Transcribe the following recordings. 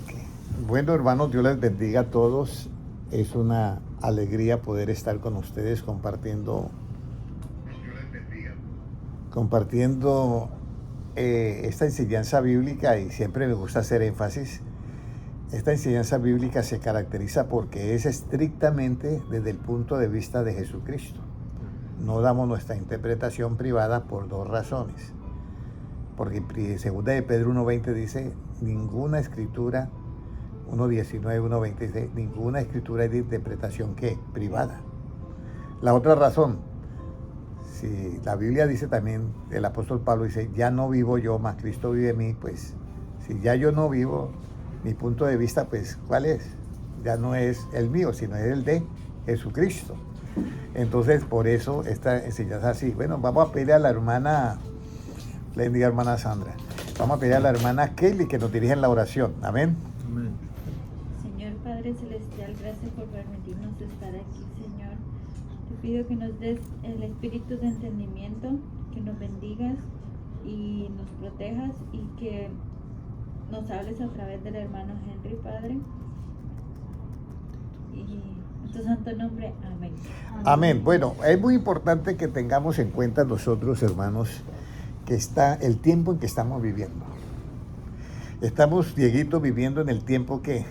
Okay. Bueno, hermanos, Dios les bendiga a todos. Es una alegría poder estar con ustedes compartiendo esta enseñanza bíblica, y siempre me gusta hacer énfasis. Esta enseñanza bíblica se caracteriza porque es estrictamente desde el punto de vista de Jesucristo. No damos nuestra interpretación privada por dos razones. Porque en 2 de Pedro 1.20 dice, ninguna escritura, 1.19, 1.20 dice, ninguna escritura es de interpretación ¿qué? Privada. La otra razón, si la Biblia dice también, el apóstol Pablo dice, ya no vivo yo, mas Cristo vive en mí, pues si ya yo no vivo, mi punto de vista, pues ¿cuál es? Ya no es el mío, sino es el de Jesucristo. Entonces, por eso esta enseñanza así. Bueno, vamos a pedir a la hermana, le bendiga hermana Sandra, vamos a pedir a la hermana Kelly que nos dirija en la oración. Amén. Amén. Señor Padre Celestial, gracias por permitirnos estar aquí, Señor. Te pido que nos des el espíritu de entendimiento, que nos bendigas y nos protejas y que nos hables a través del hermano Henry, Padre. Y en tu santo nombre, amén. Amén. Bueno, es muy importante que tengamos en cuenta nosotros, hermanos, que está el tiempo en que estamos viviendo. Estamos, Dieguito, viviendo en el tiempo que,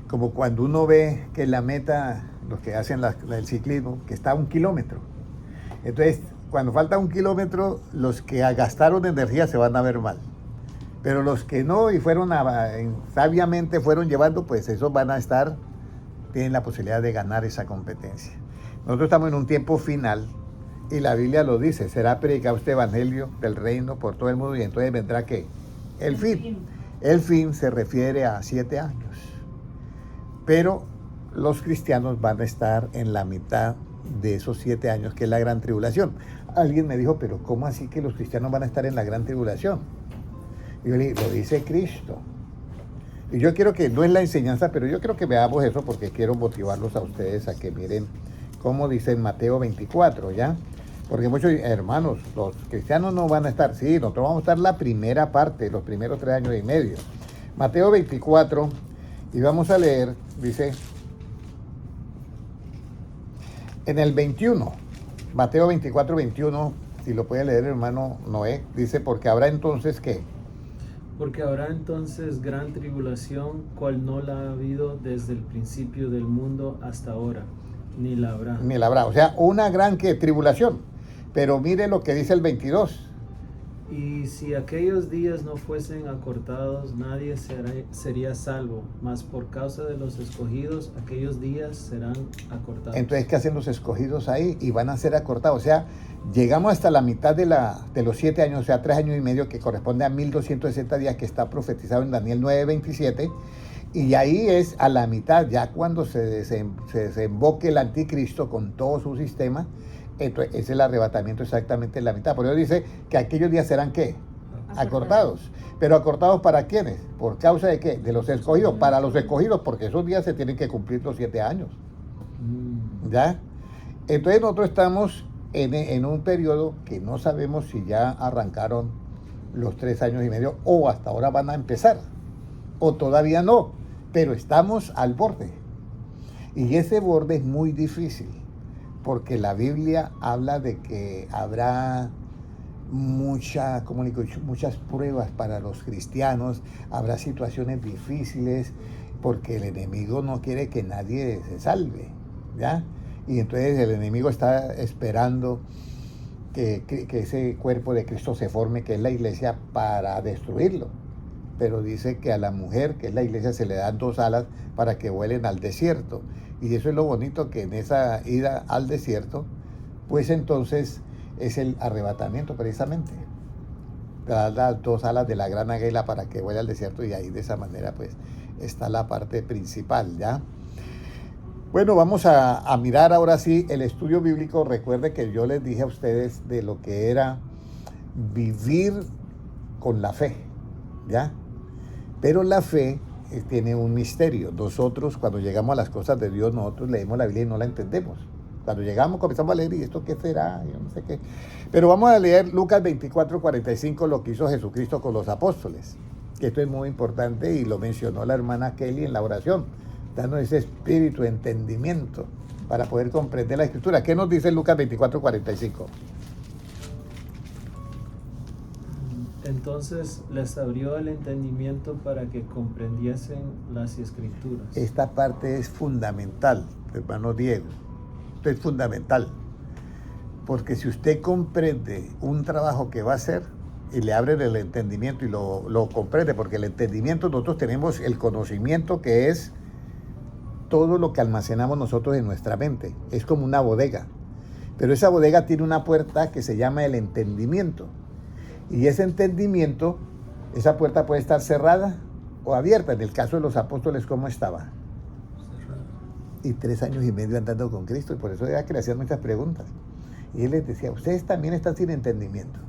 como cuando uno ve que la meta, los que hacen el ciclismo, que está a 1 kilómetro. Entonces, cuando falta 1 kilómetro, los que gastaron energía se van a ver mal. Pero los que no y sabiamente fueron llevando, pues esos van a estar, tienen la posibilidad de ganar esa competencia. Nosotros estamos en un tiempo final y la Biblia lo dice, será predicado este evangelio del reino por todo el mundo y entonces vendrá ¿qué? El fin. El fin se refiere a 7 años. Pero los cristianos van a estar en la mitad de esos 7 años, que es la gran tribulación. Alguien me dijo, pero ¿cómo así que los cristianos van a estar en la gran tribulación? Y yo le dije, lo dice Cristo. Y yo quiero que, no es la enseñanza, pero yo quiero que veamos eso porque quiero motivarlos a ustedes a que miren cómo dice en Mateo 24, ¿ya? Porque muchos hermanos, los cristianos no van a estar, sí, nosotros vamos a estar la primera parte, los primeros 3 años y medio. Mateo 24, y vamos a leer, dice, en el 21, Mateo 24, 21, si lo puede leer hermano Noé, dice, porque habrá entonces, ¿qué? Porque habrá entonces gran tribulación, cual no la ha habido desde el principio del mundo hasta ahora, ni la habrá. Ni la habrá, o sea, una gran ¿qué? Tribulación. Pero mire lo que dice el 22. Y si aquellos días no fuesen acortados, nadie sería salvo, mas por causa de los escogidos, aquellos días serán acortados. Entonces, ¿qué hacen los escogidos ahí? Y van a ser acortados. O sea, llegamos hasta la mitad de los 7 años, o sea, 3 años y medio, que corresponde a 1260 días, que está profetizado en Daniel 9:27. Y ahí es a la mitad, ya cuando se desemboque el anticristo con todo su sistema. Entonces, es el arrebatamiento exactamente en la mitad. Por eso dice que aquellos días serán ¿qué? Acortados. ¿Pero acortados para quiénes? ¿Por causa de qué? De los escogidos. Para los escogidos, porque esos días se tienen que cumplir los 7 años. ¿Ya? Entonces nosotros estamos en un periodo que no sabemos si ya arrancaron los 3 años y medio o hasta ahora van a empezar. O todavía no. Pero estamos al borde. Y ese borde es muy difícil. Porque la Biblia habla de que habrá muchas pruebas para los cristianos, habrá situaciones difíciles, porque el enemigo no quiere que nadie se salve, ¿ya? Y entonces el enemigo está esperando que ese cuerpo de Cristo se forme, que es la iglesia, para destruirlo. Pero dice que a la mujer, que es la iglesia, se le dan 2 alas para que vuelen al desierto. Y eso es lo bonito, que en esa ida al desierto, pues entonces es el arrebatamiento precisamente. Da las 2 alas de la gran águila para que vuele al desierto, y ahí de esa manera pues está la parte principal, ¿ya? Bueno, vamos a mirar ahora sí el estudio bíblico. Recuerde que yo les dije a ustedes de lo que era vivir con la fe, ¿ya? Pero la fe tiene un misterio. Nosotros, cuando llegamos a las cosas de Dios, nosotros leemos la Biblia y no la entendemos. Cuando llegamos, comenzamos a leer, ¿y esto qué será? Yo no sé qué. Pero vamos a leer Lucas 24:45, lo que hizo Jesucristo con los apóstoles. que esto es muy importante y lo mencionó la hermana Kelly en la oración, dando ese espíritu de entendimiento para poder comprender la Escritura. ¿Qué nos dice Lucas 24:45? Entonces les abrió el entendimiento para que comprendiesen las Escrituras. Esta parte es fundamental, hermano Diego. Esto es fundamental. Porque si usted comprende un trabajo que va a hacer y le abre el entendimiento y lo comprende, porque el entendimiento, nosotros tenemos el conocimiento que es todo lo que almacenamos nosotros en nuestra mente. Es como una bodega. Pero esa bodega tiene una puerta que se llama el entendimiento. Y ese entendimiento, esa puerta puede estar cerrada o abierta. En el caso de los apóstoles, ¿cómo estaba? Cerrado. Y 3 años y medio andando con Cristo. Y por eso era que le hacían muchas preguntas. Y él les decía, ustedes también están sin entendimiento.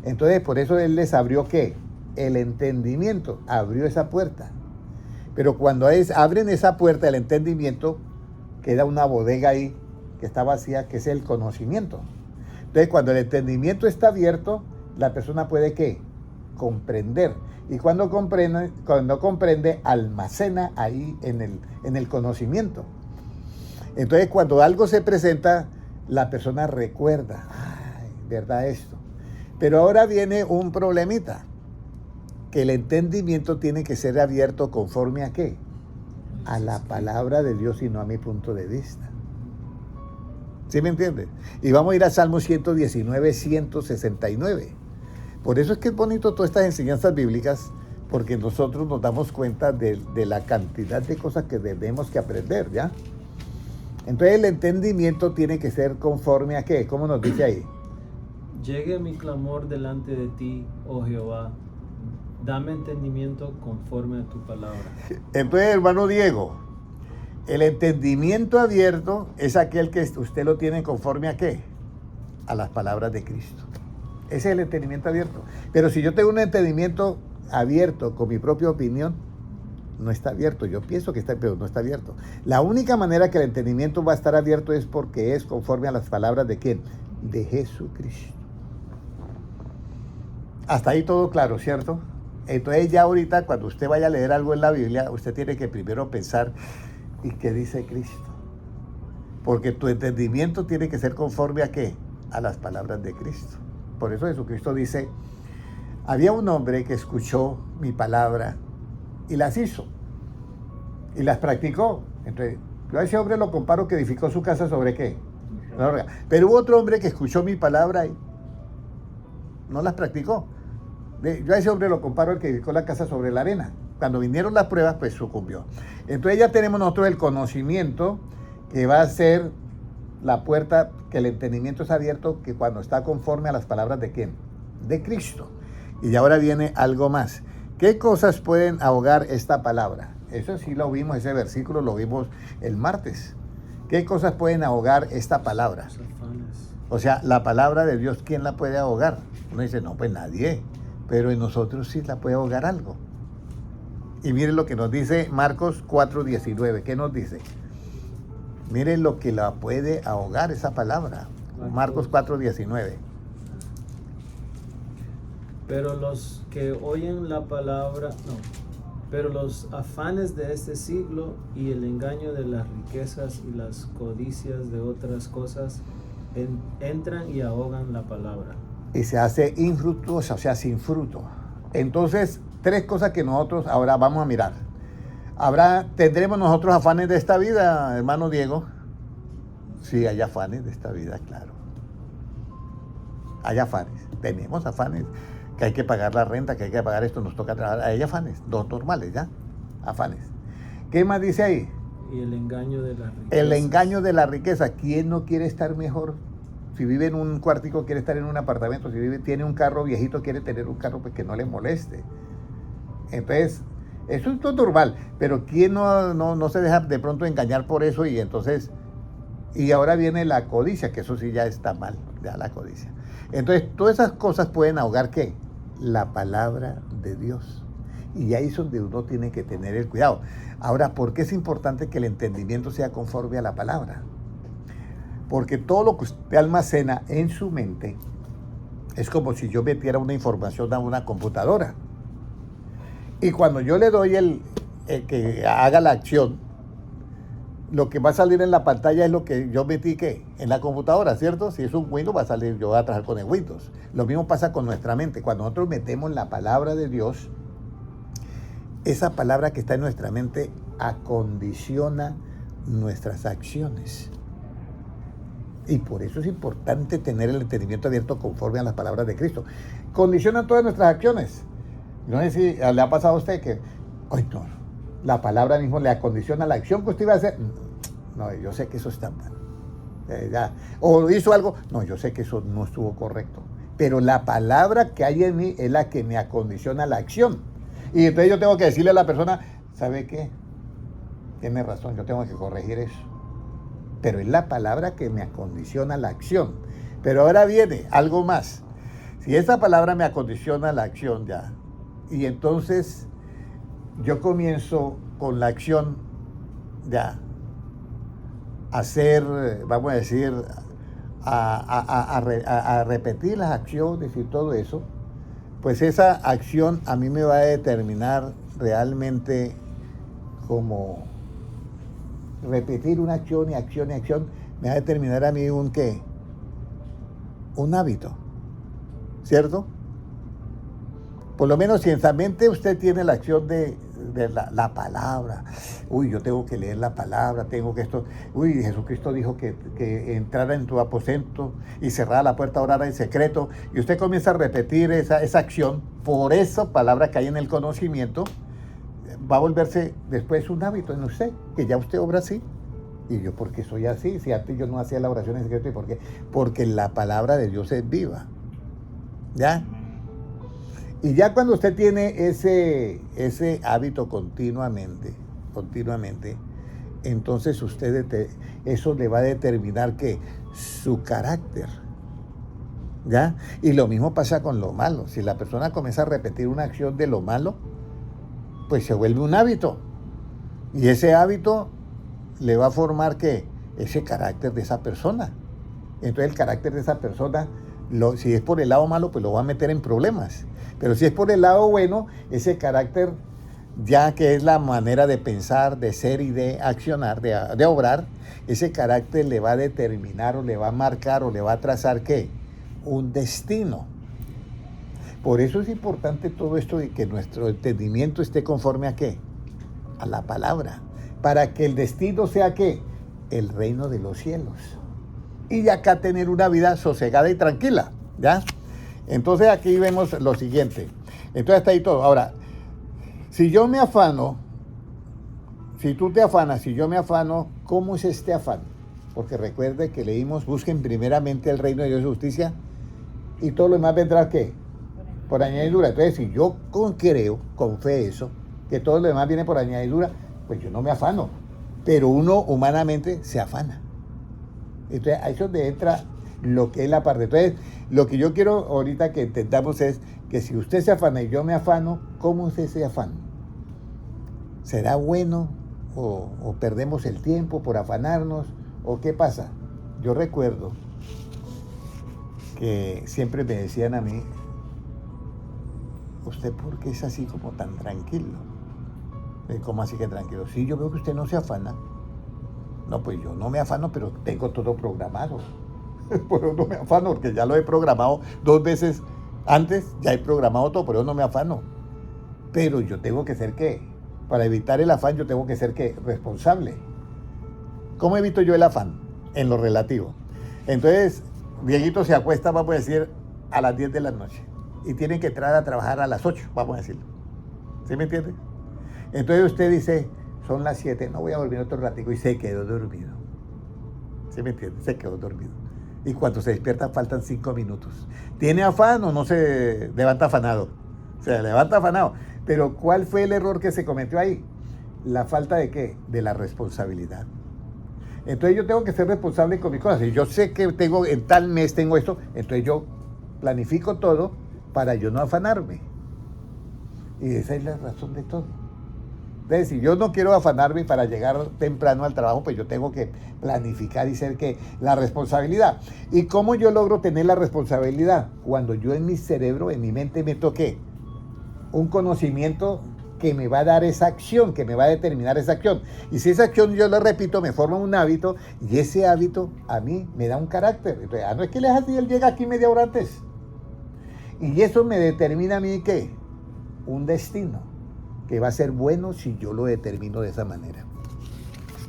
Entonces, por eso él les abrió, ¿qué? El entendimiento. Abrió esa puerta. Pero cuando abren esa puerta del entendimiento, queda una bodega ahí que está vacía, que es el conocimiento. Entonces, cuando el entendimiento está abierto, la persona puede, ¿qué? Comprender. Y cuando comprende, almacena ahí en el conocimiento. Entonces, cuando algo se presenta, la persona recuerda, ay, ¿verdad esto? Pero ahora viene un problemita, que el entendimiento tiene que ser abierto conforme a ¿qué? A la palabra de Dios y no a mi punto de vista. ¿Sí me entiendes? Y vamos a ir a Salmo 119, 169. Por eso es que es bonito todas estas enseñanzas bíblicas, porque nosotros nos damos cuenta de la cantidad de cosas que tenemos que aprender, ¿ya? Entonces el entendimiento tiene que ser conforme a ¿qué? ¿Cómo nos dice ahí? Llegue mi clamor delante de ti, oh Jehová. Dame entendimiento conforme a tu palabra. Entonces, hermano Diego, el entendimiento abierto es aquel que usted lo tiene conforme a ¿qué? A las palabras de Cristo. Ese es el entendimiento abierto. Pero si yo tengo un entendimiento abierto con mi propia opinión, no está abierto. Yo pienso que está, pero no está abierto. La única manera que el entendimiento va a estar abierto es porque es conforme a las palabras de ¿quién? De Jesucristo. Hasta ahí todo claro, ¿cierto? Entonces ya ahorita cuando usted vaya a leer algo en la Biblia, usted tiene que primero pensar, ¿y qué dice Cristo? Porque tu entendimiento tiene que ser conforme a ¿qué? A las palabras de Cristo. Por eso Jesucristo dice, había un hombre que escuchó mi palabra y las hizo, y las practicó. Entonces, yo a ese hombre lo comparo que edificó su casa sobre ¿qué? Pero hubo otro hombre que escuchó mi palabra y no las practicó. Yo a ese hombre lo comparo al que edificó la casa sobre la arena. Cuando vinieron las pruebas, pues sucumbió. Entonces ya tenemos nosotros el conocimiento que va a ser la puerta, que el entendimiento es abierto, que cuando está conforme a las palabras de ¿quién? De Cristo. Y ahora viene algo más. ¿Qué cosas pueden ahogar esta palabra? Eso sí lo vimos, ese versículo lo vimos el martes. ¿Qué cosas pueden ahogar esta palabra? O sea, la palabra de Dios, ¿quién la puede ahogar? Uno dice, no, pues nadie. Pero en nosotros sí la puede ahogar algo. Y miren lo que nos dice Marcos 4:19. ¿Qué nos dice? Miren lo que la puede ahogar esa palabra. Marcos 4:19. Pero los que oyen la palabra, pero los afanes de este siglo y el engaño de las riquezas y las codicias de otras cosas entran y ahogan la palabra. Y se hace infructuosa, o sea, sin fruto. Entonces, 3 cosas que nosotros ahora vamos a mirar. ¿Tendremos nosotros afanes de esta vida, hermano Diego? Sí, hay afanes de esta vida, claro. Hay afanes, tenemos afanes, que hay que pagar la renta, que hay que pagar esto, nos toca trabajar. Hay afanes, dos normales, ¿ya? Afanes. ¿Qué más dice ahí? Y el engaño de la riqueza. El engaño de la riqueza. ¿Quién no quiere estar mejor? Si vive en un cuartico, quiere estar en un apartamento. Si tiene un carro viejito, quiere tener un carro pues, que no le moleste. Entonces, eso es todo normal. Pero ¿quién no se deja de pronto engañar por eso? Y entonces, y ahora viene la codicia, que eso sí ya está mal, ya la codicia. Entonces, todas esas cosas pueden ahogar ¿qué? La palabra de Dios. Y ahí es donde uno tiene que tener el cuidado. Ahora, ¿por qué es importante que el entendimiento sea conforme a la palabra? Porque todo lo que usted almacena en su mente es como si yo metiera una información a una computadora. Y cuando yo le doy el que haga la acción, lo que va a salir en la pantalla es lo que yo metí ¿qué? En la computadora, ¿cierto? Si es un Windows, va a salir, yo voy a trabajar con el Windows. Lo mismo pasa con nuestra mente. Cuando nosotros metemos la palabra de Dios, esa palabra que está en nuestra mente acondiciona nuestras acciones. Y por eso es importante tener el entendimiento abierto conforme a las palabras de Cristo. Condicionan todas nuestras acciones. No sé si le ha pasado a usted que, ay no, la palabra mismo le acondiciona la acción que usted iba a hacer. No, yo sé que eso está mal. O hizo algo, no, yo sé que eso no estuvo correcto. Pero la palabra que hay en mí es la que me acondiciona la acción. Y entonces yo tengo que decirle a la persona, ¿sabe qué? Tiene razón, yo tengo que corregir eso. Pero es la palabra que me acondiciona la acción. Pero ahora viene algo más. Si esa palabra me acondiciona la acción ya, y entonces yo comienzo con la acción ya a hacer, vamos a decir, a repetir las acciones y todo eso, pues esa acción a mí me va a determinar realmente como repetir una acción y acción y acción, me va a determinar a mí un ¿qué? Un hábito, ¿cierto? Por lo menos si en su mente usted tiene la acción de la palabra, uy, yo tengo que leer la palabra, tengo que esto, uy, Jesucristo dijo que entrara en tu aposento y cerrara la puerta, orara en secreto, y usted comienza a repetir esa acción, por esa palabra que hay en el conocimiento, va a volverse después un hábito en usted, que ya usted obra así. Y yo, ¿por qué soy así? Si antes yo no hacía la oración en secreto, ¿y por qué? Porque la palabra de Dios es viva, ¿ya? Y ya cuando usted tiene ese hábito continuamente, entonces usted eso le va a determinar que su carácter, ¿ya? Y lo mismo pasa con lo malo. Si la persona comienza a repetir una acción de lo malo, pues se vuelve un hábito. Y ese hábito le va a formar ¿qué? Ese carácter de esa persona. Entonces el carácter de esa persona, si es por el lado malo, pues lo va a meter en problemas. Pero si es por el lado bueno, ese carácter, ya que es la manera de pensar, de ser y de accionar, de obrar, ese carácter le va a determinar o le va a marcar o le va a trazar ¿qué? Un destino. Por eso es importante todo esto de que nuestro entendimiento esté conforme a ¿qué? A la palabra. Para que el destino sea ¿qué? El reino de los cielos. Y acá tener una vida sosegada y tranquila, ¿ya? Entonces aquí vemos lo siguiente. Entonces está ahí todo. Ahora, si yo me afano, si tú te afanas, si yo me afano, ¿cómo es este afán? Porque recuerde que leímos, busquen primeramente el reino de Dios y justicia, y todo lo demás vendrá ¿qué? Por añadidura. Entonces, si yo creo, con fe eso, que todo lo demás viene por añadidura, pues yo no me afano. Pero uno humanamente se afana. Entonces, ahí es donde entra lo que es la parte. Entonces, lo que yo quiero ahorita que entendamos es que si usted se afana y yo me afano, ¿cómo es ese afán? ¿Será bueno o perdemos el tiempo por afanarnos? ¿O qué pasa? Yo recuerdo que siempre me decían a mí, ¿usted por qué es así como tan tranquilo? ¿Cómo así que tranquilo? Sí, yo veo que usted no se afana. No, pues yo no me afano, pero tengo todo programado. Por eso no me afano, porque ya lo he programado 2 veces antes, ya he programado todo, por eso no me afano. Pero yo tengo que ser ¿qué? Para evitar el afán, yo tengo que ser ¿qué? Responsable. ¿Cómo evito yo el afán? En lo relativo. Entonces, Dieguito se acuesta, vamos a decir, a las 10 de la noche. Y tiene que entrar a trabajar a las 8, vamos a decirlo. ¿Sí me entiende? Entonces usted dice, son las 7, no voy a dormir otro ratico, y se quedó dormido. ¿Sí me entiende? Se quedó dormido. Y cuando se despierta faltan 5 minutos. ¿Tiene afán o no se levanta afanado? Se levanta afanado. Pero ¿cuál fue el error que se cometió ahí? La falta de ¿qué? De la responsabilidad. Entonces yo tengo que ser responsable con mis cosas. Si yo sé que tengo, en tal mes tengo esto, entonces yo planifico todo para yo no afanarme. Y esa es la razón de todo. Entonces, si yo no quiero afanarme para llegar temprano al trabajo, pues yo tengo que planificar y ser que la responsabilidad. ¿Y cómo yo logro tener la responsabilidad? Cuando yo en mi cerebro, en mi mente, me toque un conocimiento que me va a dar esa acción, que me va a determinar esa acción. Y si esa acción yo la repito, me forma un hábito, y ese hábito a mí me da un carácter. Entonces, no es que él llega aquí media hora antes. Y eso me determina a mí, ¿qué? Un destino, que va a ser bueno si yo lo determino de esa manera.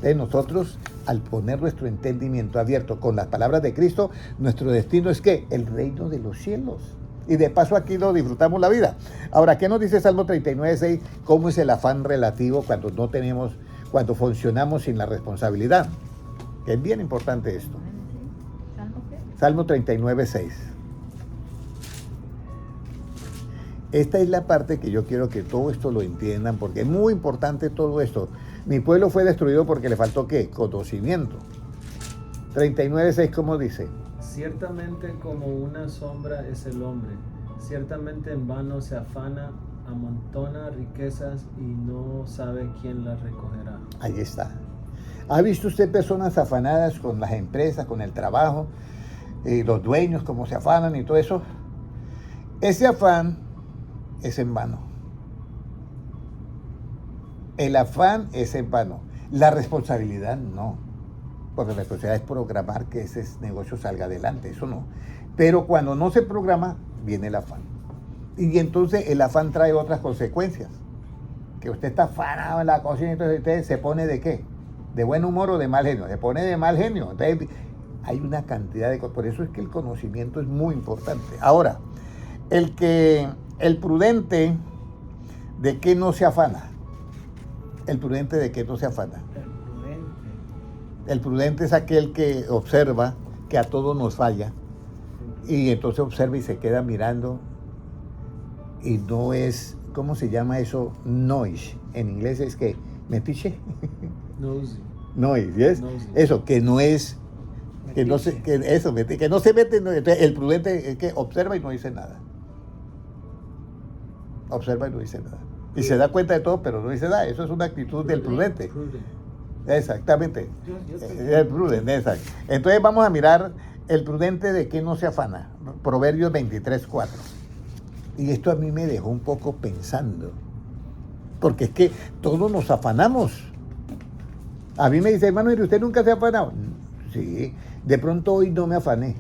Entonces nosotros, al poner nuestro entendimiento abierto con las palabras de Cristo, nuestro destino es ¿qué? El reino de los cielos. Y de paso aquí lo disfrutamos la vida. Ahora, ¿qué nos dice Salmo 39:6? ¿Cómo es el afán relativo cuando funcionamos sin la responsabilidad? Que es bien importante esto. Salmo 39:6. Esta es la parte que yo quiero que todo esto lo entiendan, porque es muy importante todo esto. Mi pueblo fue destruido porque le faltó ¿qué? Conocimiento. 39:6, ¿cómo dice? Ciertamente como una sombra es el hombre, ciertamente en vano se afana, amontona riquezas y no sabe quién las recogerá. Ahí está. ¿Ha visto usted personas afanadas con las empresas, con el trabajo, los dueños, cómo se afanan y todo eso? Ese afán es en vano. El afán es en vano. La responsabilidad no. Porque la responsabilidad es programar que ese negocio salga adelante, eso no. Pero cuando no se programa, viene el afán. Y entonces el afán trae otras consecuencias. Que usted está afanado en la cocina y entonces usted se pone ¿de qué? ¿De buen humor o de mal genio? Se pone de mal genio. Entonces hay una cantidad de cosas. Por eso es que el conocimiento es muy importante. Ahora, el prudente, ¿de qué no se afana? El prudente, ¿de qué no se afana? El prudente es aquel que observa que a todos nos falla y entonces observa y se queda mirando y no es, ¿cómo se llama eso? Noise. En inglés es que metiche. Nosy. Noise, ¿yes? Nosy. Eso, que no es, que no se, que eso, que no se mete. Entonces, el prudente es que observa y no dice nada. Observa y no dice nada. Y se da cuenta de todo, pero no dice nada. Eso es una actitud del prudente. Exactamente. El prudente, exacto. Entonces vamos a mirar el prudente de qué no se afana. Proverbios 23:4. Y esto a mí me dejó un poco pensando. Porque es que todos nos afanamos. A mí me dice, hermano, ¿y usted nunca se ha afanado? Sí. De pronto hoy no me afané.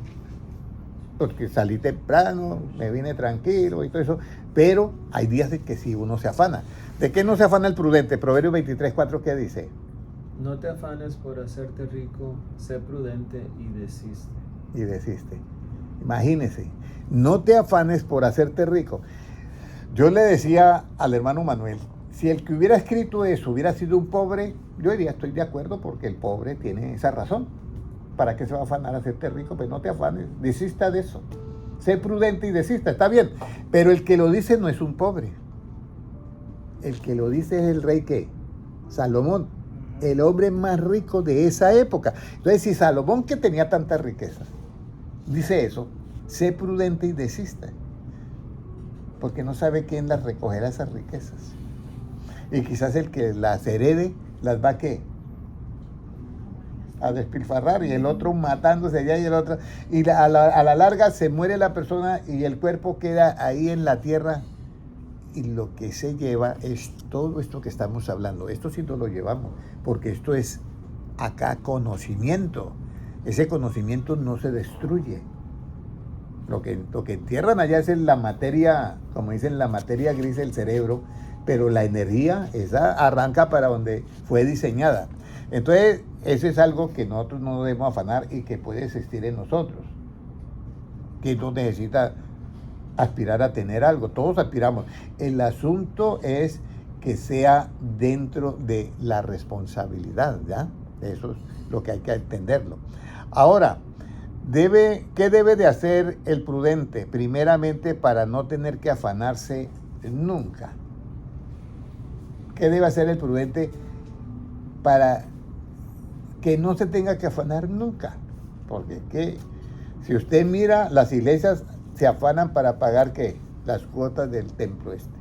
Porque salí temprano, me vine tranquilo y todo eso. Pero hay días de que sí uno se afana. ¿De qué no se afana el prudente? Proverbios 23:4, ¿qué dice? No te afanes por hacerte rico, sé prudente y desiste. Y desiste. Imagínese, no te afanes por hacerte rico. Yo le decía al hermano Manuel, si el que hubiera escrito eso hubiera sido un pobre, yo diría, estoy de acuerdo porque el pobre tiene esa razón. ¿Para qué se va a afanar a hacerte rico? Pues no te afanes, desista de eso. Sé prudente y desista, está bien. Pero el que lo dice no es un pobre. El que lo dice es el rey, ¿qué? Salomón. El hombre más rico de esa época. Entonces, si Salomón, que tenía tantas riquezas, dice eso, sé prudente y desista, porque no sabe quién las recogerá esas riquezas. Y quizás el que las herede, las va a ¿qué? A despilfarrar, y el otro matándose allá y el otro. Y a la larga se muere la persona y el cuerpo queda ahí en la tierra. Y lo que se lleva es todo esto que estamos hablando. Esto sí no lo llevamos, porque esto es acá conocimiento. Ese conocimiento no se destruye. Lo que entierran allá es en la materia, como dicen, la materia gris del cerebro, pero la energía, esa arranca para donde fue diseñada. Entonces, eso es algo que nosotros no debemos afanar y que puede existir en nosotros. Que no necesita aspirar a tener algo, todos aspiramos. El asunto es que sea dentro de la responsabilidad, ¿ya? Eso es lo que hay que entenderlo. Ahora, ¿qué debe de hacer el prudente? Primeramente, para no tener que afanarse nunca. ¿Qué debe hacer el prudente para que no se tenga que afanar nunca? Porque si usted mira, las iglesias se afanan para pagar ¿qué? Las cuotas del templo este.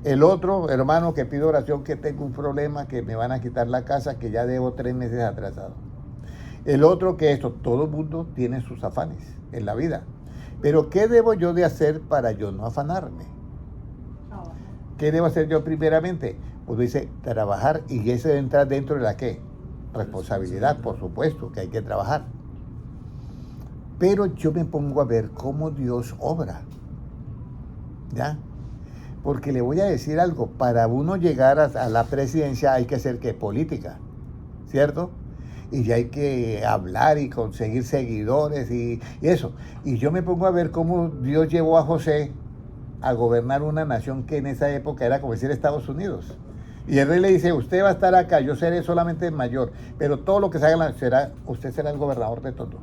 El otro hermano que pide oración, que tengo un problema, que me van a quitar la casa, que ya debo 3 meses atrasado. El otro que esto, todo el mundo tiene sus afanes en la vida. Pero ¿qué debo yo de hacer para yo no afanarme? ¿Qué debo hacer yo primeramente? Pues dice, trabajar, y eso entra dentro de la ¿qué? Responsabilidad, por supuesto, que hay que trabajar. Pero yo me pongo a ver cómo Dios obra, ¿ya? Porque le voy a decir algo, para uno llegar a la presidencia hay que hacer ¿qué? Política, ¿cierto? Y ya hay que hablar y conseguir seguidores y eso. Y yo me pongo a ver cómo Dios llevó a José a gobernar una nación que en esa época era como decir Estados Unidos. Y el rey le dice, usted va a estar acá, yo seré solamente el mayor, pero todo lo que se haga usted será el gobernador de todo.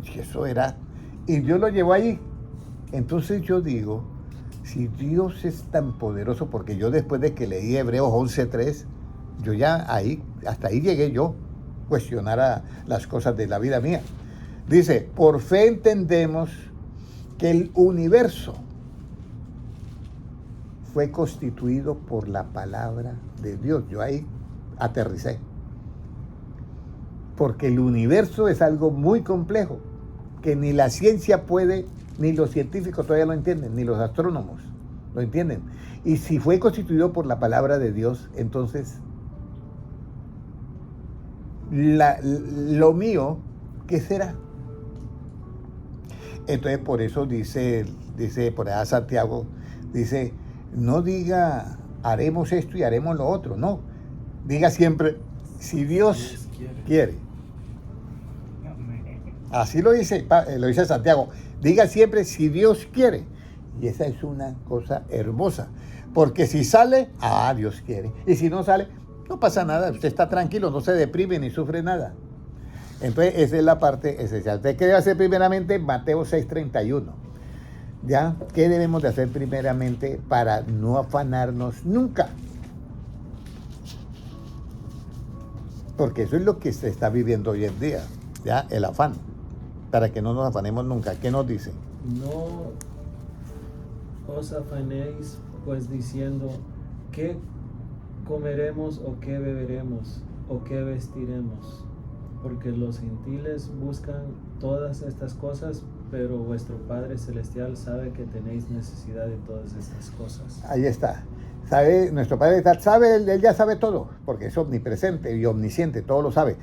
Y eso era, y Dios lo llevó allí. Entonces yo digo, si Dios es tan poderoso, porque yo después de que leí Hebreos 11:3, yo ya ahí, hasta ahí llegué yo, cuestionar a las cosas de la vida mía. Dice, por fe entendemos que el universo fue constituido por la palabra de Dios. Yo ahí aterricé. Porque el universo es algo muy complejo, que ni la ciencia puede, ni los científicos todavía lo entienden, ni los astrónomos lo entienden. Y si fue constituido por la palabra de Dios, entonces lo mío, ¿qué será? Entonces por eso dice por allá Santiago, dice, no diga haremos esto y haremos lo otro, no. Diga siempre, si Dios quiere. Así lo dice Santiago. Diga siempre, si Dios quiere. Y esa es una cosa hermosa. Porque si sale, Dios quiere. Y si no sale, no pasa nada. Usted está tranquilo, no se deprime ni sufre nada. Entonces, esa es la parte esencial. ¿Qué debe hacer primeramente? Mateo 6:31. ¿Ya? ¿Qué debemos de hacer primeramente para no afanarnos nunca? Porque eso es lo que se está viviendo hoy en día, ¿ya? El afán, para que no nos afanemos nunca. ¿Qué nos dice? No os afanéis, pues diciendo, ¿qué comeremos o qué beberemos o qué vestiremos? Porque los gentiles buscan todas estas cosas, pero vuestro Padre Celestial sabe que tenéis necesidad de todas estas cosas. Ahí está. Sabe, nuestro Padre sabe, él ya sabe todo, porque es omnipresente y omnisciente, todo lo sabe.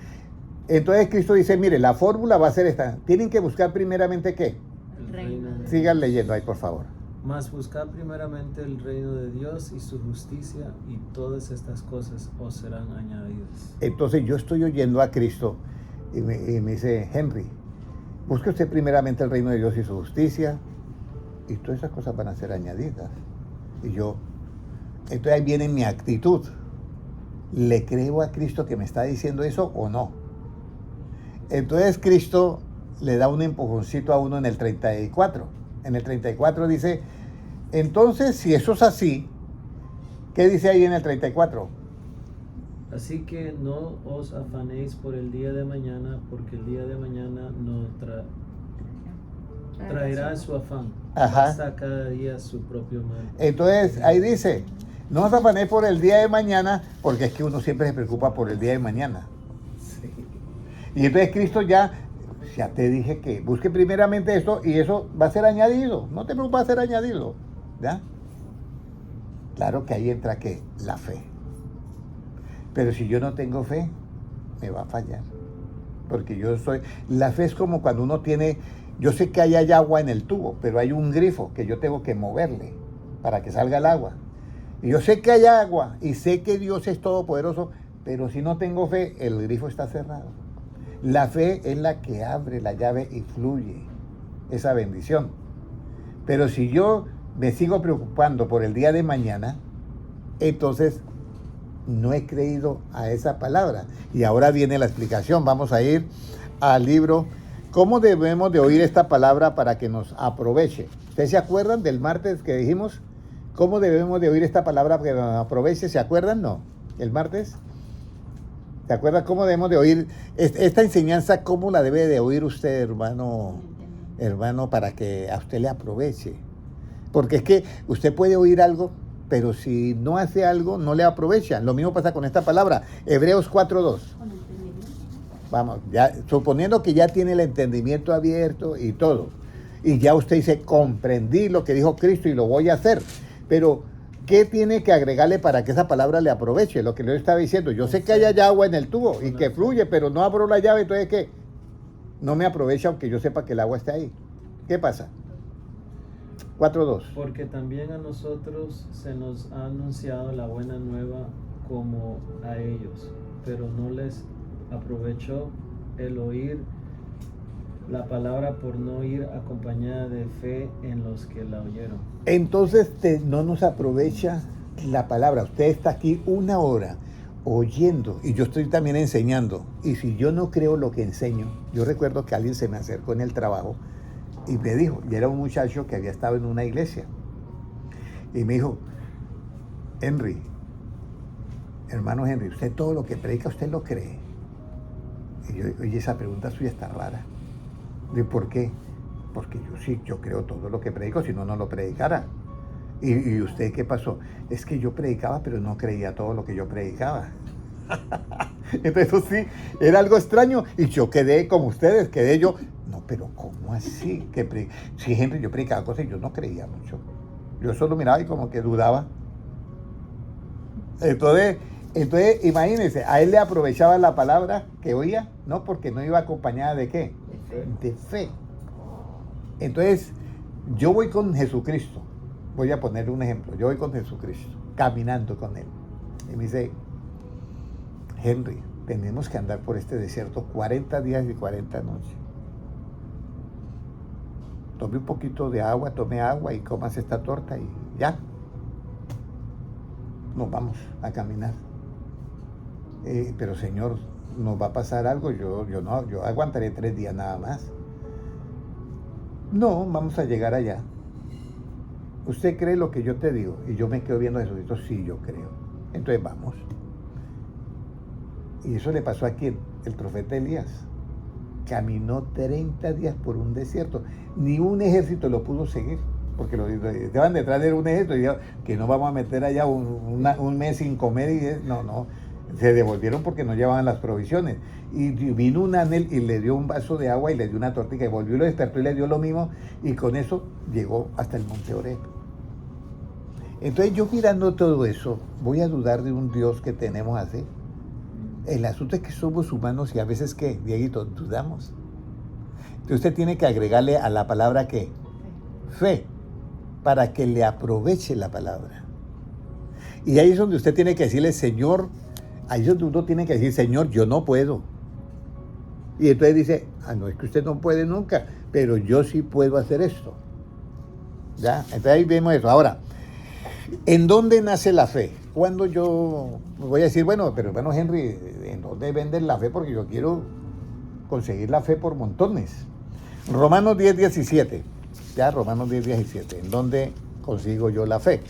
Entonces Cristo dice, mire, la fórmula va a ser esta. Tienen que buscar primeramente ¿qué? El reino de Sigan Dios. leyendo ahí, por favor. Mas buscad primeramente el reino de Dios y su justicia, y todas estas cosas os serán añadidas. Entonces yo estoy oyendo a Cristo y me dice, Henry, busque usted primeramente el reino de Dios y su justicia, y todas esas cosas van a ser añadidas. Y yo, entonces ahí viene mi actitud. ¿Le creo a Cristo que me está diciendo eso o no? Entonces Cristo le da un empujoncito a uno en el 34. En el 34 dice, entonces si eso es así, ¿qué dice ahí en el 34? Así que no os afanéis por el día de mañana, porque el día de mañana no traerá su afán. Ajá. Basta cada día su propio mal. Entonces ahí dice, no os afanéis por el día de mañana, porque es que uno siempre se preocupa por el día de mañana. Sí. Y entonces Cristo ya te dije que busque primeramente esto y eso va a ser añadido. No te preocupes, va a ser añadido. ¿Ya? Claro que ahí entra ¿qué? La fe. Pero si yo no tengo fe, me va a fallar. Porque la fe es como cuando uno tiene, yo sé que hay agua en el tubo, pero hay un grifo que yo tengo que moverle para que salga el agua. Y yo sé que hay agua y sé que Dios es todopoderoso, pero si no tengo fe, el grifo está cerrado. La fe es la que abre la llave y fluye esa bendición. Pero si yo me sigo preocupando por el día de mañana, entonces no he creído a esa palabra. Y ahora viene la explicación. Vamos a ir al libro. ¿Cómo debemos de oír esta palabra para que nos aproveche? ¿Ustedes se acuerdan del martes que dijimos? ¿Cómo debemos de oír esta palabra para que nos aproveche? ¿Se acuerdan? No. ¿El martes? ¿Se acuerdan cómo debemos de oír esta enseñanza? ¿Cómo la debe de oír usted, hermano, para que a usted le aproveche? Porque es que usted puede oír algo, pero si no hace algo, no le aprovecha. Lo mismo pasa con esta palabra, Hebreos 4:2. Vamos, ya, suponiendo que ya tiene el entendimiento abierto y todo, y ya usted dice, comprendí lo que dijo Cristo y lo voy a hacer. Pero ¿Qué tiene que agregarle para que esa palabra le aproveche? Lo que le estaba diciendo. Yo sé que hay allá agua en el tubo y que fluye, pero no abro la llave, entonces ¿qué? No me aprovecha aunque yo sepa que el agua está ahí. ¿Qué pasa? 4:2. Porque también a nosotros se nos ha anunciado la buena nueva como a ellos, pero no les aprovechó el oír la palabra por no ir acompañada de fe en los que la oyeron. Entonces no nos aprovecha la palabra. Usted está aquí 1 hora oyendo y yo estoy también enseñando. Y si yo no creo lo que enseño, yo recuerdo que alguien se me acercó en el trabajo y me dijo, y era un muchacho que había estado en una iglesia, y me dijo, Henry, hermano Henry, usted todo lo que predica, ¿usted lo cree? Y yo, oye, esa pregunta suya está rara. ¿De por qué? Porque yo creo todo lo que predico, si no, no lo predicara. ¿Y usted qué pasó? Es que yo predicaba, pero no creía todo lo que yo predicaba. Entonces eso sí, era algo extraño y yo quedé como ustedes, quedé yo, no, pero ¿cómo así? Sí, Henry, yo predicaba cosas y yo no creía mucho. Yo solo miraba y como que dudaba. Entonces imagínense, a él le aprovechaba la palabra que oía, no, porque no iba acompañada de ¿qué? De fe. Entonces, yo voy con Jesucristo. Voy a poner un ejemplo. Yo voy con Jesucristo, caminando con él. Y me dice, Henry, tenemos que andar por este desierto 40 días y 40 noches. Tome un poquito de agua, tome agua y comas esta torta y ya. Nos vamos a caminar. Pero Señor, ¿nos va a pasar algo? Yo aguantaré 3 días nada más. No, vamos a llegar allá. ¿Usted cree lo que yo te digo? Y yo me quedo viendo a Jesucristo, sí, yo creo. Entonces vamos. Y eso le pasó a quién? El profeta Elías. Caminó 30 días por un desierto. Ni un ejército lo pudo seguir, porque lo estaban detrás de un ejército y dijeron que no vamos a meter allá un mes sin comer. Y no, se devolvieron porque no llevaban las provisiones. Y vino un ángel y le dio un vaso de agua y le dio una tortilla y volvió y lo despertó y le dio lo mismo. Y con eso llegó hasta el monte Oreb. Entonces yo mirando todo eso, voy a dudar de un Dios que tenemos así. El asunto es que somos humanos y a veces, ¿qué, Dieguito? Dudamos. Entonces usted tiene que agregarle a la palabra, ¿qué? Fe, para que le aproveche la palabra. Y ahí es donde usted tiene que decirle, Señor, ahí es donde uno tiene que decir, Señor, yo no puedo. Y entonces dice, no, es que usted no puede nunca, pero yo sí puedo hacer esto. ¿Ya? Entonces ahí vemos eso. Ahora, ¿en dónde nace la fe? Cuando yo voy a decir, bueno, pero hermano Henry, ¿en dónde venden la fe? Porque yo quiero conseguir la fe por montones. Romanos 10:17. Ya, Romanos 10:17. ¿En dónde consigo yo la fe?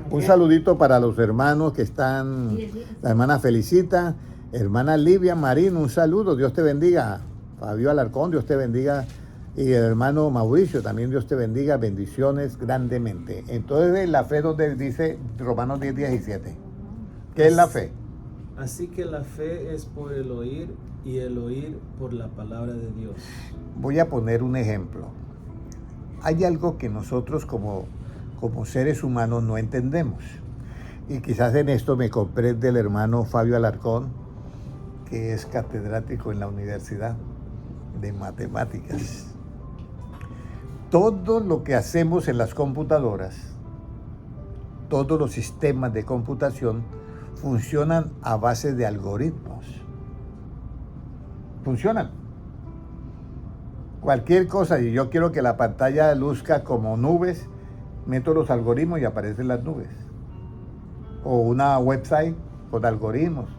Un saludito para los hermanos que están, la hermana Felicita, hermana Livia Marín, un saludo, Dios te bendiga. Fabio Alarcón, Dios te bendiga. Y el hermano Mauricio, también Dios te bendiga, bendiciones grandemente. Entonces la fe donde dice Romanos 10:17. ¿Qué es la fe? Así que la fe es por el oír y el oír por la palabra de Dios. Voy a poner un ejemplo. Hay algo que nosotros como seres humanos no entendemos. Y quizás en esto me comprende el hermano Fabio Alarcón, que es catedrático en la Universidad de Matemáticas. Todo lo que hacemos en las computadoras, todos los sistemas de computación funcionan a base de algoritmos. Funcionan. Cualquier cosa, y yo quiero que la pantalla luzca como nubes, meto los algoritmos y aparecen las nubes. O una website con algoritmos.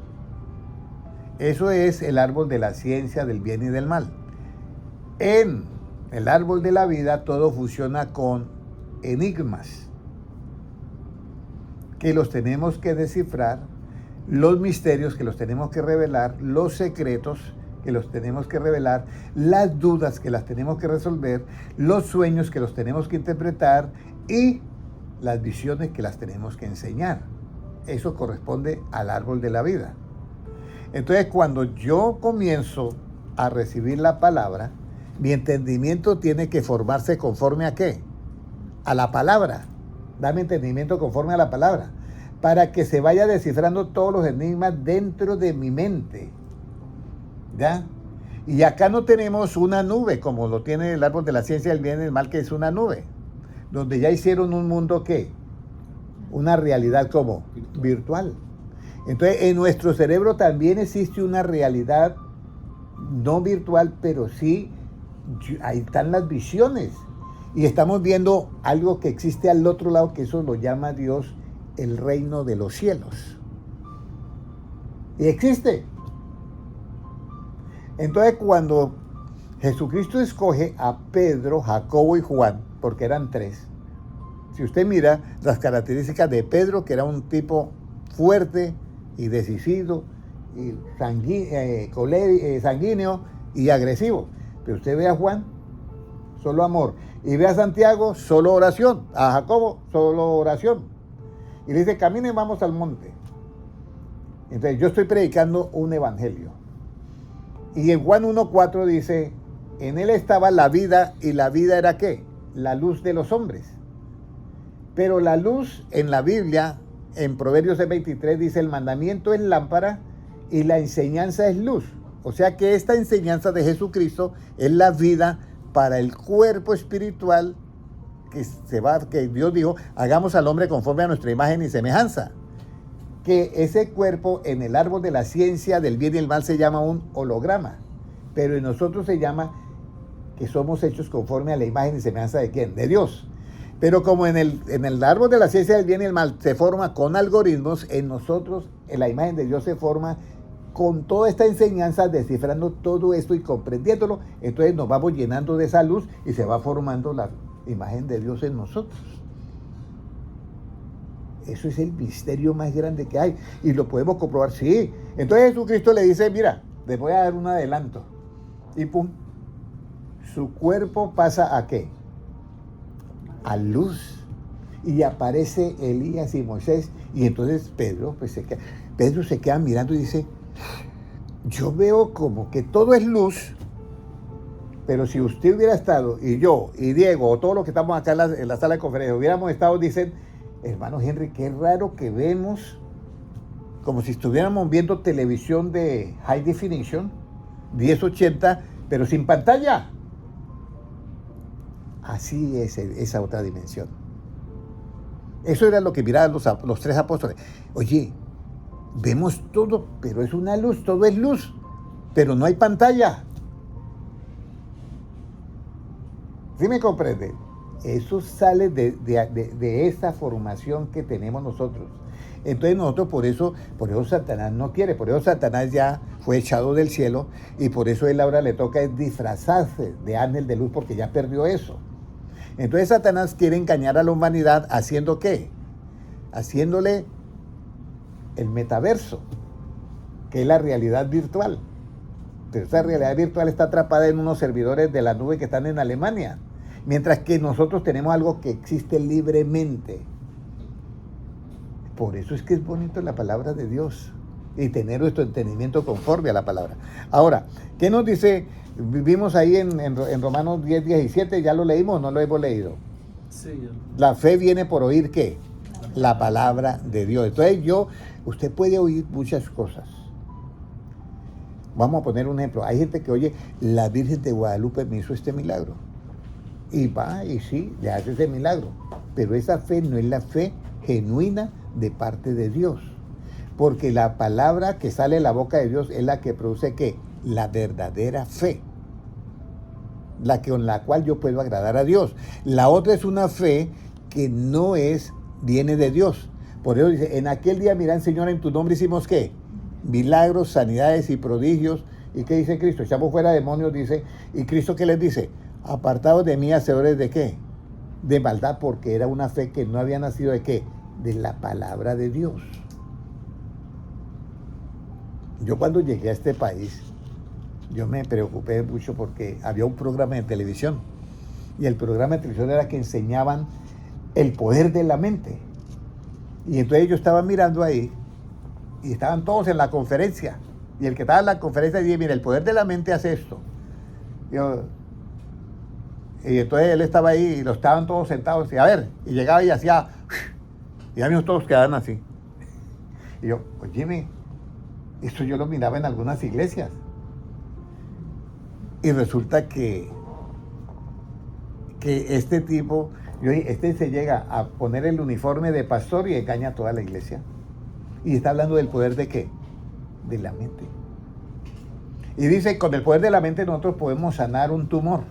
Eso es el árbol de la ciencia del bien y del mal. En el árbol de la vida todo funciona con enigmas que los tenemos que descifrar, los misterios que los tenemos que revelar, los secretos que los tenemos que revelar, las dudas que las tenemos que resolver, los sueños que los tenemos que interpretar y las visiones que las tenemos que enseñar. Eso corresponde al árbol de la vida. Entonces, cuando yo comienzo a recibir la palabra, mi entendimiento tiene que formarse conforme a ¿qué? A la palabra. Dame entendimiento conforme a la palabra, para que se vaya descifrando todos los enigmas dentro de mi mente. ¿Ya? Y acá no tenemos una nube, como lo tiene el árbol de la ciencia del bien y del mal, que es una nube, donde ya hicieron un mundo, ¿qué? Una realidad como virtual. Entonces, en nuestro cerebro también existe una realidad no virtual, pero sí, ahí están las visiones. Y estamos viendo algo que existe al otro lado, que eso lo llama Dios el reino de los cielos. Y existe. Entonces, cuando Jesucristo escoge a Pedro, Jacobo y Juan, porque eran tres, si usted mira las características de Pedro, que era un tipo fuerte y decisivo, y sanguíneo y agresivo. Pero usted ve a Juan, solo amor. Y ve a Santiago, solo oración. A Jacobo, solo oración. Y le dice, caminen, vamos al monte. Entonces yo estoy predicando un evangelio. Y en Juan 1:4 dice, en él estaba la vida, y la vida era ¿qué? La luz de los hombres. Pero la luz en la Biblia, en Proverbios 23, dice, el mandamiento es lámpara y la enseñanza es luz. O sea que esta enseñanza de Jesucristo es la vida para el cuerpo espiritual que Dios dijo, hagamos al hombre conforme a nuestra imagen y semejanza. Que ese cuerpo en el árbol de la ciencia del bien y el mal se llama un holograma, pero en nosotros se llama que somos hechos conforme a la imagen y semejanza de ¿quién? De Dios. Pero como en el árbol de la ciencia del bien y el mal se forma con algoritmos, en nosotros en la imagen de Dios se forma con toda esta enseñanza, descifrando todo esto y comprendiéndolo. Entonces nos vamos llenando de esa luz y se va formando la imagen de Dios en nosotros. Eso es el misterio más grande que hay y lo podemos comprobar, sí. Entonces Jesucristo le dice, mira, les voy a dar un adelanto. Y pum, su cuerpo pasa ¿a qué? A luz. Y aparece Elías y Moisés. Y entonces Pedro se queda mirando y dice, yo veo como que todo es luz, pero si usted hubiera estado, y yo, y Diego, o todos los que estamos acá en la sala de conferencia, hubiéramos estado, dicen, hermano Henry, qué raro que vemos como si estuviéramos viendo televisión de high definition, 1080, pero sin pantalla. Así es esa otra dimensión. Eso era lo que miraban los tres apóstoles. Oye, vemos todo, pero es una luz, todo es luz, pero no hay pantalla. ¿Sí me comprende? Eso sale de esa formación que tenemos nosotros. Entonces nosotros por eso Satanás no quiere, por eso Satanás ya fue echado del cielo y por eso él ahora le toca disfrazarse de ángel de luz porque ya perdió eso. Entonces Satanás quiere engañar a la humanidad haciendo ¿qué? Haciéndole el metaverso, que es la realidad virtual. Pero esa realidad virtual está atrapada en unos servidores de la nube que están en Alemania. Mientras que nosotros tenemos algo que existe libremente. Por eso es que es bonito la palabra de Dios y tener nuestro entendimiento conforme a la palabra. Ahora, ¿qué nos dice? Vimos ahí en Romanos 10:17, ¿ya lo leímos o no lo hemos leído? Sí. La fe viene por oír ¿qué? La palabra de Dios. Entonces usted puede oír muchas cosas. Vamos a poner un ejemplo. Hay gente que oye, la Virgen de Guadalupe me hizo este milagro. Y va y sí, le hace ese milagro. Pero esa fe no es la fe genuina de parte de Dios. Porque la palabra que sale de la boca de Dios es la que produce ¿qué? La verdadera fe. Con la cual yo puedo agradar a Dios. La otra es una fe que viene de Dios. Por eso dice, en aquel día mirán, Señor, en tu nombre hicimos ¿qué? Milagros, sanidades y prodigios. ¿Y qué dice Cristo? Echamos fuera demonios, dice. ¿Y Cristo qué les dice? Apartados de mí, hacedores de ¿qué? De maldad, porque era una fe que no había nacido de ¿qué? De la palabra de Dios. Yo cuando llegué a este país, yo me preocupé mucho porque había un programa de televisión. Y el programa de televisión era que enseñaban el poder de la mente. Y entonces yo estaba mirando ahí, y estaban todos en la conferencia. Y el que estaba en la conferencia decía, mira, el poder de la mente hace esto. Y entonces él estaba ahí y los estaban todos sentados y a ver, y llegaba y hacía Y a mí todos quedaban así. Y yo, oye, esto yo lo miraba en algunas iglesias. Y resulta que este tipo, se llega a poner el uniforme de pastor y engaña a toda la iglesia. Y está hablando del poder ¿de qué? De la mente. Y dice, con el poder de la mente nosotros podemos sanar un tumor.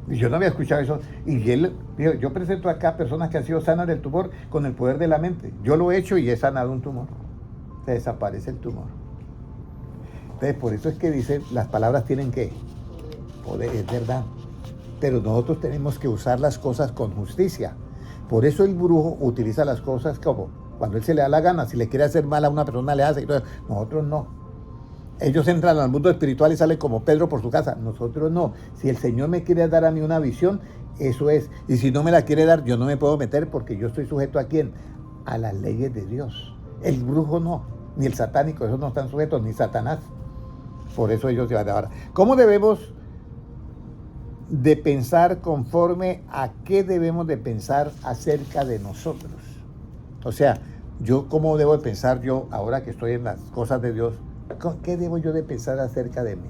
Y yo no había escuchado eso. Y él dijo, yo presento acá personas que han sido sanas del tumor con el poder de la mente. Yo lo he hecho y he sanado un tumor. Se desaparece el tumor. Entonces, por eso es que dice, las palabras tienen que poder, es verdad. Pero nosotros tenemos que usar las cosas con justicia. Por eso el brujo utiliza las cosas como cuando él se le da la gana. Si le quiere hacer mal a una persona, le hace. Nosotros no. Ellos entran al mundo espiritual y salen como Pedro por su casa. Nosotros no. Si el Señor me quiere dar a mí una visión, eso es. Y si no me la quiere dar, yo no me puedo meter porque yo estoy sujeto ¿a quién? A las leyes de Dios. El brujo no, ni el satánico, esos no están sujetos, ni Satanás. Por eso ellos se van a dar. ¿Cómo debemos de pensar conforme a qué debemos de pensar acerca de nosotros? O sea, ¿cómo debo de pensar yo ahora que estoy en las cosas de Dios? ¿Qué debo yo de pensar acerca de mí?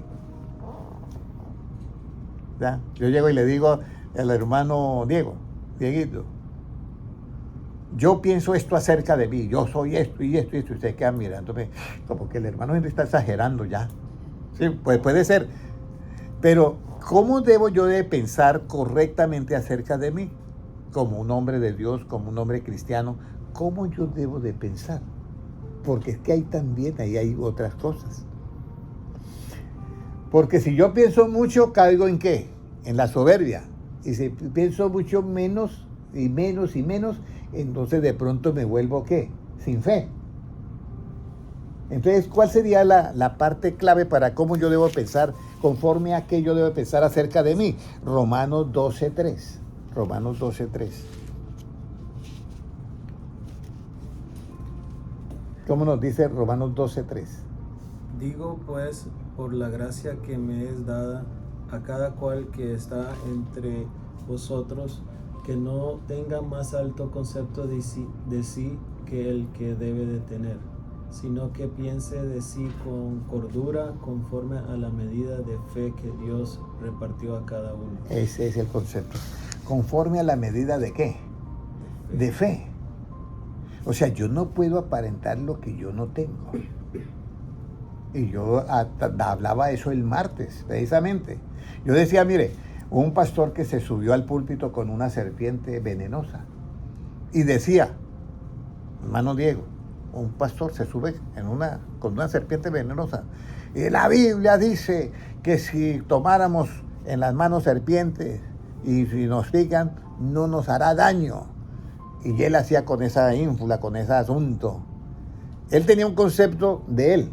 ¿Ya? Yo llego y le digo al hermano Dieguito, yo pienso esto acerca de mí, yo soy esto y esto y esto, y ustedes quedan mirándome como que el hermano Henry está exagerando ya. Sí, pues puede ser, pero ¿cómo debo yo de pensar correctamente acerca de mí? Como un hombre de Dios, como un hombre cristiano, ¿cómo yo debo de pensar? Porque es que ahí hay otras cosas. Porque si yo pienso mucho, caigo ¿en qué? En la soberbia. Y si pienso mucho menos y menos y menos, entonces de pronto me vuelvo ¿qué? Sin fe. Entonces, ¿cuál sería la parte clave para cómo yo debo pensar, conforme a qué yo debo pensar acerca de mí? Romanos 12:3. Romanos 12:3. ¿Cómo nos dice Romanos 12:3? Digo pues, por la gracia que me es dada a cada cual que está entre vosotros, que no tenga más alto concepto de sí que el que debe de tener, sino que piense de sí con cordura, conforme a la medida de fe que Dios repartió a cada uno. Ese es el concepto. ¿Conforme a la medida de qué? De fe. O sea, yo no puedo aparentar lo que yo no tengo. Y yo hablaba eso el martes, precisamente. Yo decía, mire, un pastor que se subió al púlpito con una serpiente venenosa. Y decía, hermano Diego, un pastor se sube con una serpiente venenosa. Y la Biblia dice que si tomáramos en las manos serpientes y si nos pican, no nos hará daño. Y él hacía con esa ínfula, con ese asunto. Él tenía un concepto de él,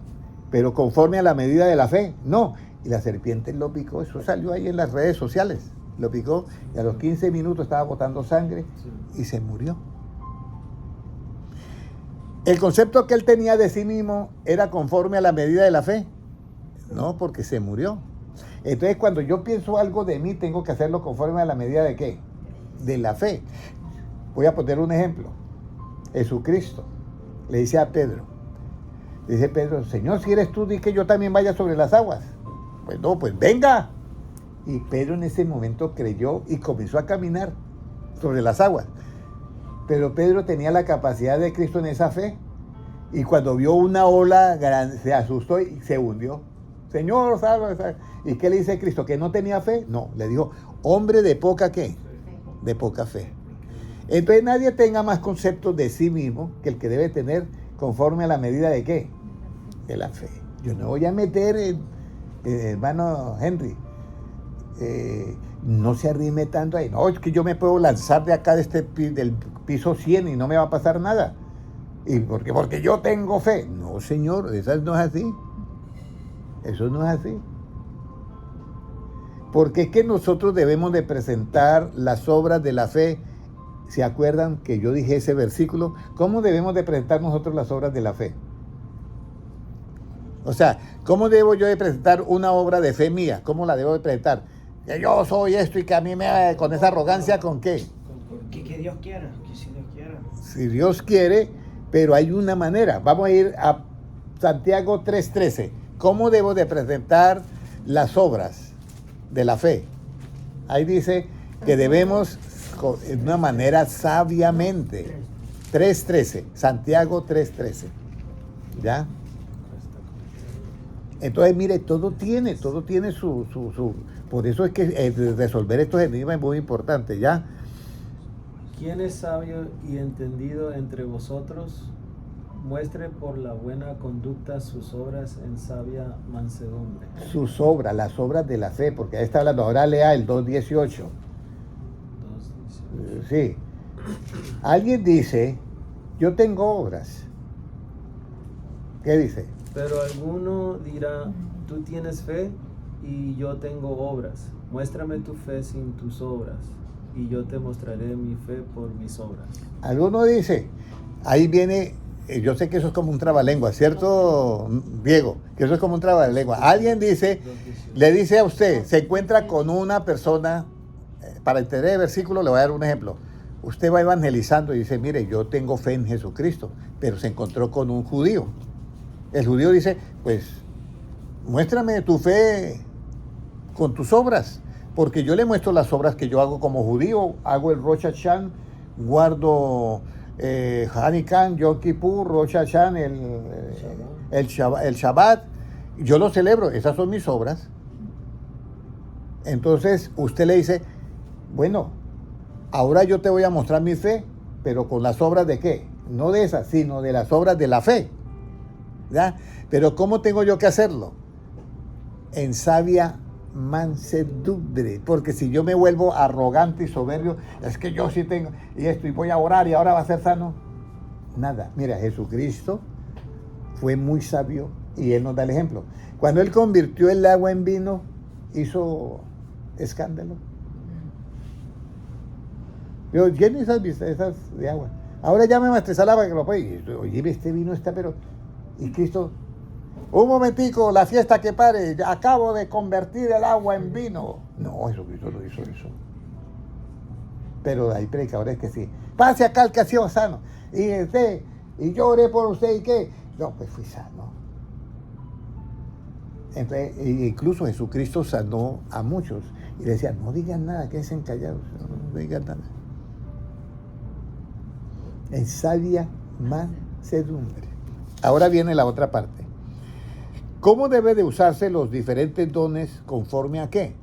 pero conforme a la medida de la fe, no. Y la serpiente lo picó, eso salió ahí en las redes sociales. Lo picó y a los 15 minutos estaba botando sangre y se murió. El concepto que él tenía de sí mismo era conforme a la medida de la fe. No, porque se murió. Entonces, cuando yo pienso algo de mí, tengo que hacerlo conforme a la medida de ¿qué? De la fe. Voy a poner un ejemplo. Jesucristo le dice a Pedro, dice Pedro, Señor, si eres tú, di que yo también vaya sobre las aguas. Pues no, pues venga. Y Pedro en ese momento creyó y comenzó a caminar sobre las aguas. Pero Pedro tenía la capacidad de Cristo en esa fe. Y cuando vio una ola grande, se asustó y se hundió. Señor, salve. ¿Y qué le dice Cristo? ¿Que no tenía fe? No, le dijo, hombre de poca ¿qué? De poca fe. Entonces nadie tenga más conceptos de sí mismo que el que debe tener conforme a la medida de ¿qué? De la fe. Yo no voy a meter, hermano Henry, no se arrime tanto ahí. No, es que yo me puedo lanzar de acá del piso 100 y no me va a pasar nada. ¿Y por qué? Porque yo tengo fe. No, señor, eso no es así. Eso no es así. Porque es que nosotros debemos de presentar las obras de la fe. ¿Se acuerdan que yo dije ese versículo? ¿Cómo debemos de presentar nosotros las obras de la fe? O sea, ¿cómo debo yo de presentar una obra de fe mía? ¿Cómo la debo de presentar? Que yo soy esto y que a mí me con esa arrogancia, ¿con qué? Que Dios quiera, que si Dios quiera. Si Dios quiere, pero hay una manera. Vamos a ir a Santiago 3:13. ¿Cómo debo de presentar las obras de la fe? Ahí dice que debemos de una manera sabiamente. 3:13, Santiago 3:13. ¿Ya? Entonces, mire, todo tiene su. Por eso es que resolver estos enigmas es muy importante, ¿ya? ¿Quién es sabio y entendido entre vosotros? Muestre por la buena conducta sus obras en sabia mansedumbre. Sus obras, las obras de la fe, porque ahí está hablando. Ahora lea el 2:18. 2:18. Sí. Alguien dice, yo tengo obras. ¿Qué dice? Pero alguno dirá, tú tienes fe y yo tengo obras. Muéstrame tu fe sin tus obras, y yo te mostraré mi fe por mis obras. Alguno dice, ahí viene, yo sé que eso es como un trabalengua, ¿cierto, Diego? Que eso es como un trabalengua. Alguien dice, le dice a usted, se encuentra con una persona, para entender el versículo le voy a dar un ejemplo. Usted va evangelizando y dice, mire, yo tengo fe en Jesucristo, pero se encontró con un judío. El judío dice, pues, muéstrame tu fe con tus obras, porque yo le muestro las obras que yo hago como judío, hago el Rosh Hashanah, guardo Hanukkah, Yom Kippur, Rosh Hashanah, el Shabbat, yo lo celebro, esas son mis obras. Entonces usted le dice, bueno, ahora yo te voy a mostrar mi fe, pero con las obras de qué, no de esas, sino de las obras de la fe, ¿ya? Pero ¿cómo tengo yo que hacerlo? En sabia mansedumbre, porque si yo me vuelvo arrogante y soberbio, es que yo sí tengo y esto y voy a orar y ahora va a ser sano, nada. Mira, Jesucristo fue muy sabio y él nos da el ejemplo. Cuando él convirtió el agua en vino, hizo escándalo. Yo lleno esas de agua. Ahora ya me maestresala para que lo pueda. Oye, este vino está, pero y Cristo, un momentico, la fiesta que pare, acabo de convertir el agua en vino. No, Jesucristo no hizo eso. Pero hay predicadores que sí. Pase acá el que ha sido sano. Y yo oré por usted y qué. No, pues fui sano. Entonces, incluso Jesucristo sanó a muchos. Y le decía, no digan nada, quédense callados. No digan nada. En sabia mansedumbre. Ahora viene la otra parte. ¿Cómo debe de usarse los diferentes dones conforme a qué?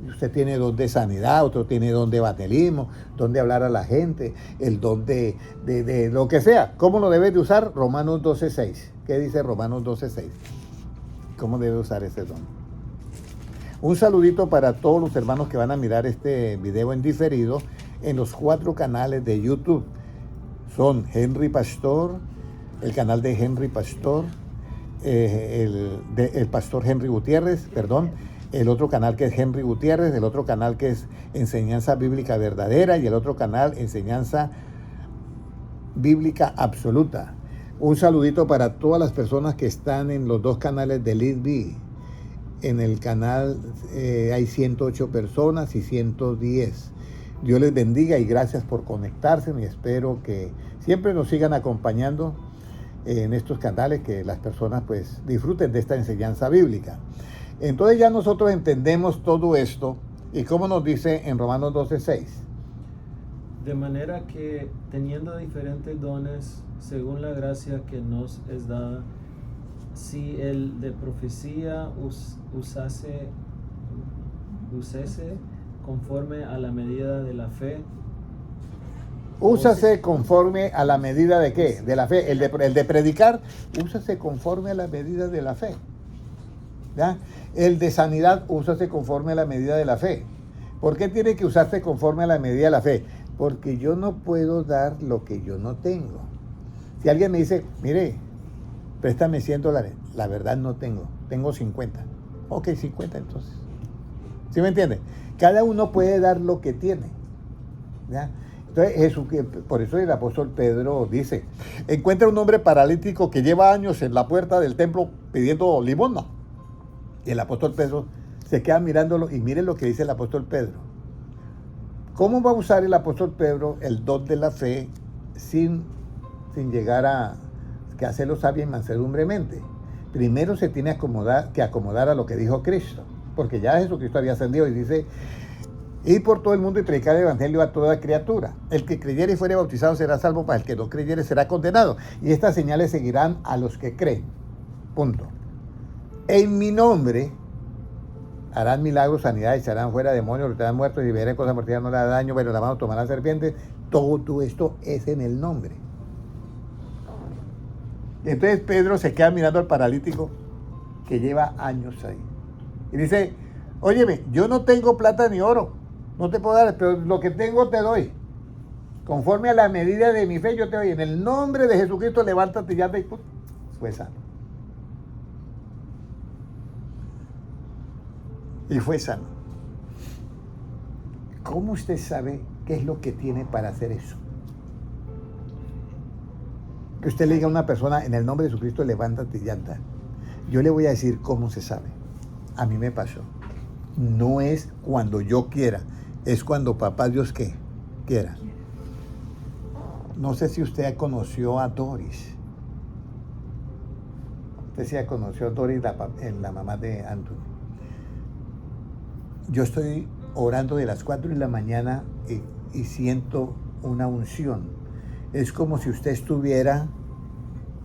Usted tiene don de sanidad, otro tiene don de evangelismo, don de hablar a la gente, el don de lo que sea. ¿Cómo lo debe de usar? Romanos 12:6. ¿Qué dice Romanos 12:6? ¿Cómo debe usar ese don? Un saludito para todos los hermanos que van a mirar este video en diferido en los 4 canales de YouTube. Son Henry Pastor, el canal de Henry Pastor, el pastor Henry Gutiérrez, perdón, el otro canal que es Henry Gutiérrez, el otro canal que es Enseñanza Bíblica Verdadera y el otro canal Enseñanza Bíblica Absoluta. Un saludito para todas las personas que están en los 2 canales de LeadB. En el canal hay 108 personas y 110. Dios les bendiga y gracias por conectarse y espero que siempre nos sigan acompañando en estos canales, que las personas pues disfruten de esta enseñanza bíblica. Entonces ya nosotros entendemos todo esto y como nos dice en Romanos 12:6. De manera que teniendo diferentes dones según la gracia que nos es dada, si el de profecía usase conforme a la medida de la fe. Úsase conforme a la medida de qué, de la fe. El de predicar, úsase conforme a la medida de la fe. ¿Ya? El de sanidad, úsase conforme a la medida de la fe. ¿Por qué tiene que usarse conforme a la medida de la fe? Porque yo no puedo dar lo que yo no tengo. Si alguien me dice, mire, préstame $100, la verdad no tengo 50. Ok, 50 entonces. ¿Sí me entiende? Cada uno puede dar lo que tiene. ¿Ya? Entonces, por eso el apóstol Pedro dice, encuentra un hombre paralítico que lleva años en la puerta del templo pidiendo limosna. Y el apóstol Pedro se queda mirándolo y miren lo que dice el apóstol Pedro. ¿Cómo va a usar el apóstol Pedro el don de la fe sin llegar a hacerlo sabia y mansedumbremente? Primero se tiene que acomodar a lo que dijo Cristo, porque ya Jesucristo había ascendido y dice: ir por todo el mundo y predicar el evangelio a toda criatura. El que creyere y fuere bautizado será salvo, para el que no creyere será condenado. Y estas señales seguirán a los que creen. Punto. En mi nombre harán milagros, sanidades, echarán fuera demonios, estarán muertos y verán cosas mortales, no le hará daño, pero la mano tomarán serpientes. Todo esto es en el nombre. Entonces Pedro se queda mirando al paralítico que lleva años ahí. Y dice: óyeme, yo no tengo plata ni oro, no te puedo dar, pero lo que tengo te doy. Conforme a la medida de mi fe yo te doy. En el nombre de Jesucristo levántate y anda, y fue sano. Y fue sano. ¿Cómo usted sabe qué es lo que tiene para hacer eso? Que usted le diga a una persona: en el nombre de Jesucristo levántate y anda. Yo le voy a decir cómo se sabe. A mí me pasó. No es cuando yo quiera, es cuando papá Dios quiera. No sé si usted conoció a Doris. Usted sí conoció a Doris, la mamá de Anthony. Yo estoy orando de las 4 de la mañana y siento una unción. Es como si usted estuviera,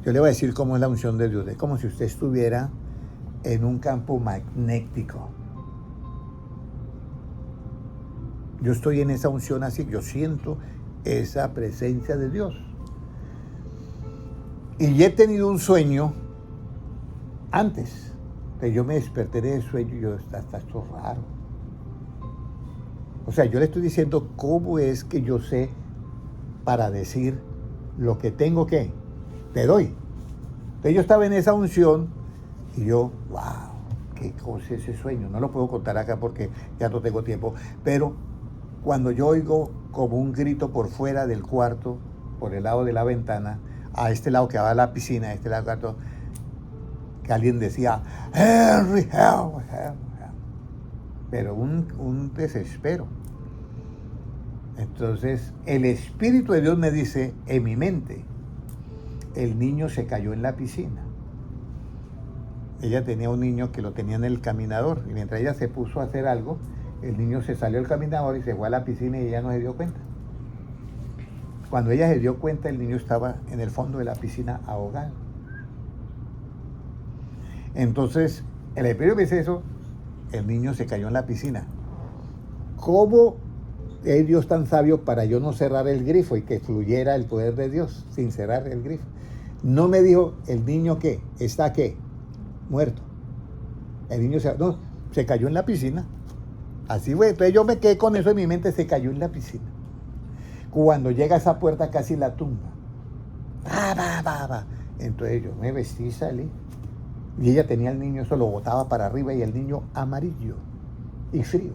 yo le voy a decir cómo es la unción de Dios, es como si usted estuviera en un campo magnético. Yo estoy en esa unción así, yo siento esa presencia de Dios. Y he tenido un sueño antes, que yo me desperté de sueño y yo, está esto raro. O sea, yo le estoy diciendo cómo es que yo sé para decir lo que tengo que, te doy. Entonces yo estaba en esa unción y yo, wow, qué cosa es ese sueño. No lo puedo contar acá porque ya no tengo tiempo, pero cuando yo oigo como un grito por fuera del cuarto, por el lado de la ventana, a este lado que va a la piscina, a este lado del cuarto, que alguien decía: Henry, help, help, help. Pero un desespero. Entonces el Espíritu de Dios me dice en mi mente: el niño se cayó en la piscina. Ella tenía un niño que lo tenía en el caminador, y mientras ella se puso a hacer algo, el niño se salió del caminador y se fue a la piscina y ella no se dio cuenta. Cuando ella se dio cuenta, el niño estaba en el fondo de la piscina ahogado. Entonces, el Espíritu me dice eso: el niño se cayó en la piscina. ¿Cómo es Dios tan sabio para yo no cerrar el grifo y que fluyera el poder de Dios sin cerrar el grifo? No me dijo: el niño ¿qué? ¿Está qué? Muerto. El niño se cayó en la piscina. Así fue. Entonces yo me quedé con eso en mi mente: se cayó en la piscina. Cuando llega a esa puerta casi la tumba. Entonces yo me vestí y salí. Y ella tenía el niño, eso lo botaba para arriba, y el niño amarillo y frío.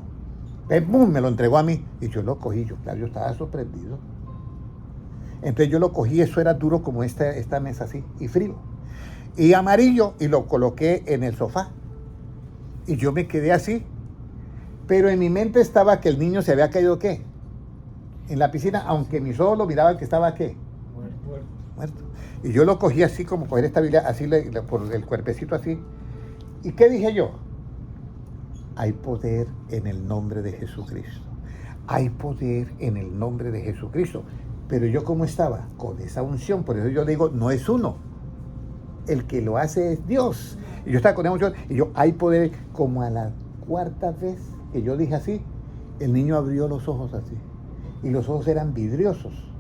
¡Pum! Me lo entregó a mí y yo lo cogí. Yo estaba sorprendido. Entonces yo lo cogí, eso era duro como esta mesa así, y frío. Y amarillo, y lo coloqué en el sofá. Y yo me quedé así. Pero en mi mente estaba que el niño se había caído, ¿qué? En la piscina, aunque mis ojos lo miraban que estaba, ¿qué? Muerto. Y yo lo cogí así, como coger esta Biblia, así por el cuerpecito así. ¿Y qué dije yo? Hay poder en el nombre de Jesucristo. Hay poder en el nombre de Jesucristo. Pero yo, ¿cómo estaba? Con esa unción. Por eso yo le digo: no es uno. El que lo hace es Dios. Y yo estaba con esa unción. Y yo, hay poder. Como a la cuarta vez que yo dije así, el niño abrió los ojos así. Y los ojos eran vidriosos.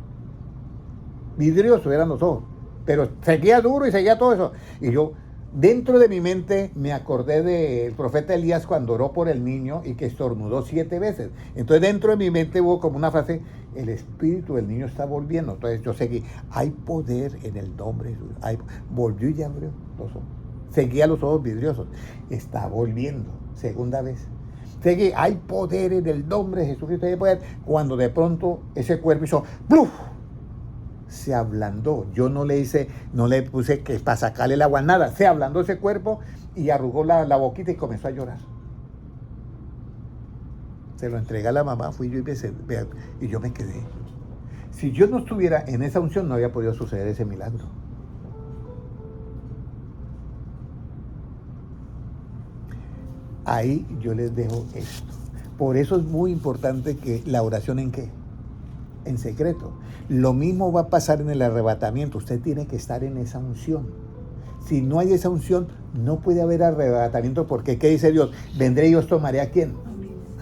Vidriosos eran los ojos. Pero seguía duro y seguía todo eso. Y yo, dentro de mi mente, me acordé del profeta Elías cuando oró por el niño y que estornudó 7 veces. Entonces dentro de mi mente hubo como una frase: el espíritu del niño está volviendo. Entonces yo seguí: hay poder en el nombre de Jesús. Volvió y ya abrió los ojos. Seguía los ojos vidriosos. Está volviendo. Segunda vez. Seguí: hay poder en el nombre de Jesucristo. Hay poder. Cuando de pronto ese cuerpo hizo ¡pluf! Se ablandó. Yo no le puse que para sacarle el agua, nada. Se ablandó ese cuerpo y arrugó la boquita y comenzó a llorar. Se lo entregué a la mamá, fui yo y yo me quedé. Si yo no estuviera en esa unción, no había podido suceder ese milagro. Ahí yo les dejo esto. Por eso es muy importante que la oración ¿en qué? En secreto. Lo mismo va a pasar en el arrebatamiento. Usted tiene que estar en esa unción. Si no hay esa unción, no puede haber arrebatamiento, porque ¿qué dice Dios? Vendré y os tomaré ¿a quién?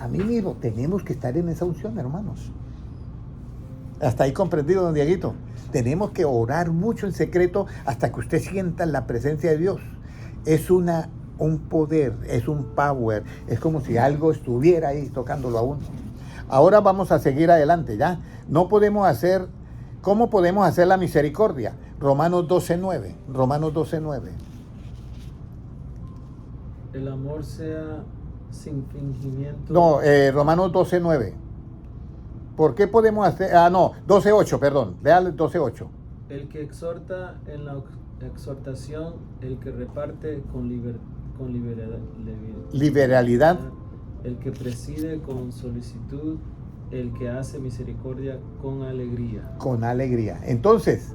A mí mismo. Tenemos que estar en esa unción, hermanos. Hasta ahí comprendido, don Dieguito. Tenemos que orar mucho en secreto hasta que usted sienta la presencia de Dios. Es un poder, es un power, es como si algo estuviera ahí tocándolo a uno. Ahora vamos a seguir adelante, ¿ya? ¿Cómo podemos hacer la misericordia? Romanos 12:9. Romanos 12:9. El amor sea sin fingimiento. No, Romanos 12:9. ¿Por qué podemos hacer? 12:8, perdón. Vean 12:8. El que exhorta en la exhortación, el que reparte con Liberalidad. el que preside con solicitud, el que hace misericordia con alegría. Con alegría. Entonces,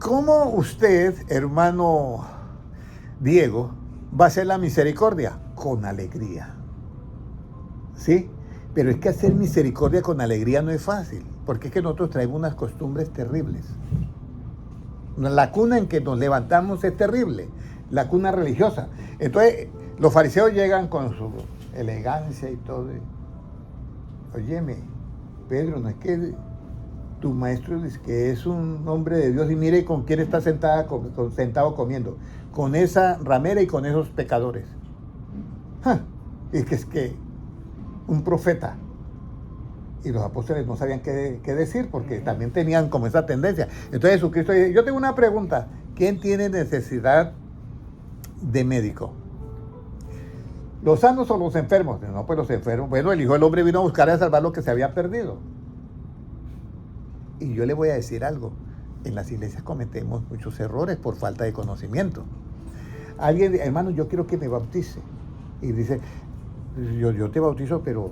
¿cómo usted, hermano Diego, va a hacer la misericordia? Con alegría. ¿Sí? Pero es que hacer misericordia con alegría no es fácil, porque es que nosotros traemos unas costumbres terribles. La cuna en que nos levantamos es terrible, la cuna religiosa. Entonces, los fariseos llegan con su elegancia y todo. Óyeme, Pedro, no es que tu maestro dice que es un hombre de Dios y mire con quién está sentado comiendo, con esa ramera y con esos pecadores. Y que es que un profeta. Y los apóstoles no sabían qué decir, porque también tenían como esa tendencia. Entonces Jesucristo dice, yo tengo una pregunta, ¿quién tiene necesidad de médico? ¿Los sanos o los enfermos? No, pues los enfermos. Bueno, el Hijo del Hombre vino a buscar y a salvar lo que se había perdido. Y yo le voy a decir algo, en las iglesias cometemos muchos errores por falta de conocimiento. Alguien, hermano, yo quiero que me bautice. Y dice, yo te bautizo, pero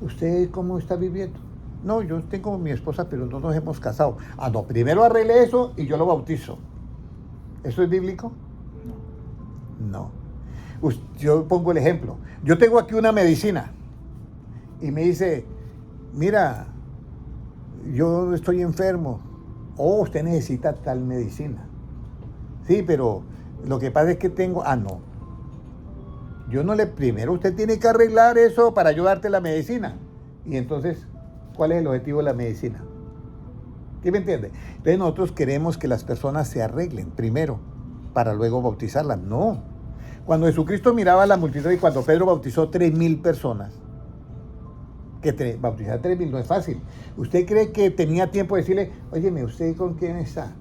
¿usted cómo está viviendo? No, yo tengo mi esposa, pero no nos hemos casado. No, primero arregle eso y yo lo bautizo. ¿Eso es bíblico? No. Yo pongo el ejemplo. Yo tengo aquí una medicina y me dice, mira, yo estoy enfermo. Usted necesita tal medicina. Sí, pero lo que pasa es que tengo... no. Primero usted tiene que arreglar eso para ayudarte la medicina. Y entonces, ¿cuál es el objetivo de la medicina? ¿Sí me entiende? Entonces nosotros queremos que las personas se arreglen primero para luego bautizarlas. No. Cuando Jesucristo miraba a la multitud y cuando Pedro bautizó 3,000 personas, que bautizar 3,000 no es fácil. ¿Usted cree que tenía tiempo de decirle, óyeme, ¿usted con quién está?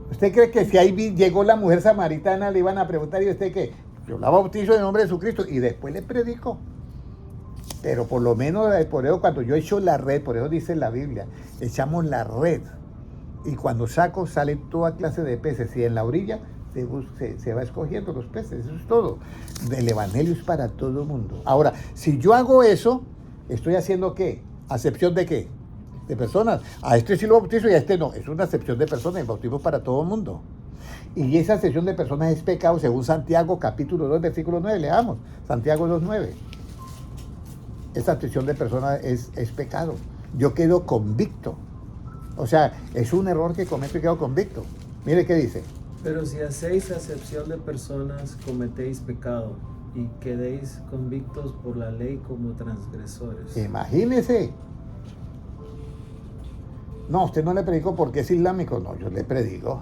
¿Usted cree que si ahí llegó la mujer samaritana le iban a preguntar, ¿y usted qué? Yo la bautizo en el nombre de Jesucristo y después le predico? Pero por lo menos, por eso cuando yo echo la red, por eso dice la Biblia, echamos la red y cuando saco sale toda clase de peces y en la orilla se va escogiendo los peces, eso es todo. El evangelio es para todo el mundo. Ahora, si yo hago eso, estoy haciendo ¿qué? ¿Acepción de qué? De personas. A este sí lo bautizo y a este no. Es una acepción de personas, el bautismo es para todo el mundo. Y esa acepción de personas es pecado según Santiago capítulo 2 versículo 9, leamos, Santiago 2:9. Esa acepción de personas es pecado. Yo quedo convicto. O sea, es un error que cometo y quedo convicto. Mire qué dice. Pero si hacéis acepción de personas, cometéis pecado y quedéis convictos por la ley como transgresores. Imagínese. No, usted no le predico porque es islámico. No, yo le predico.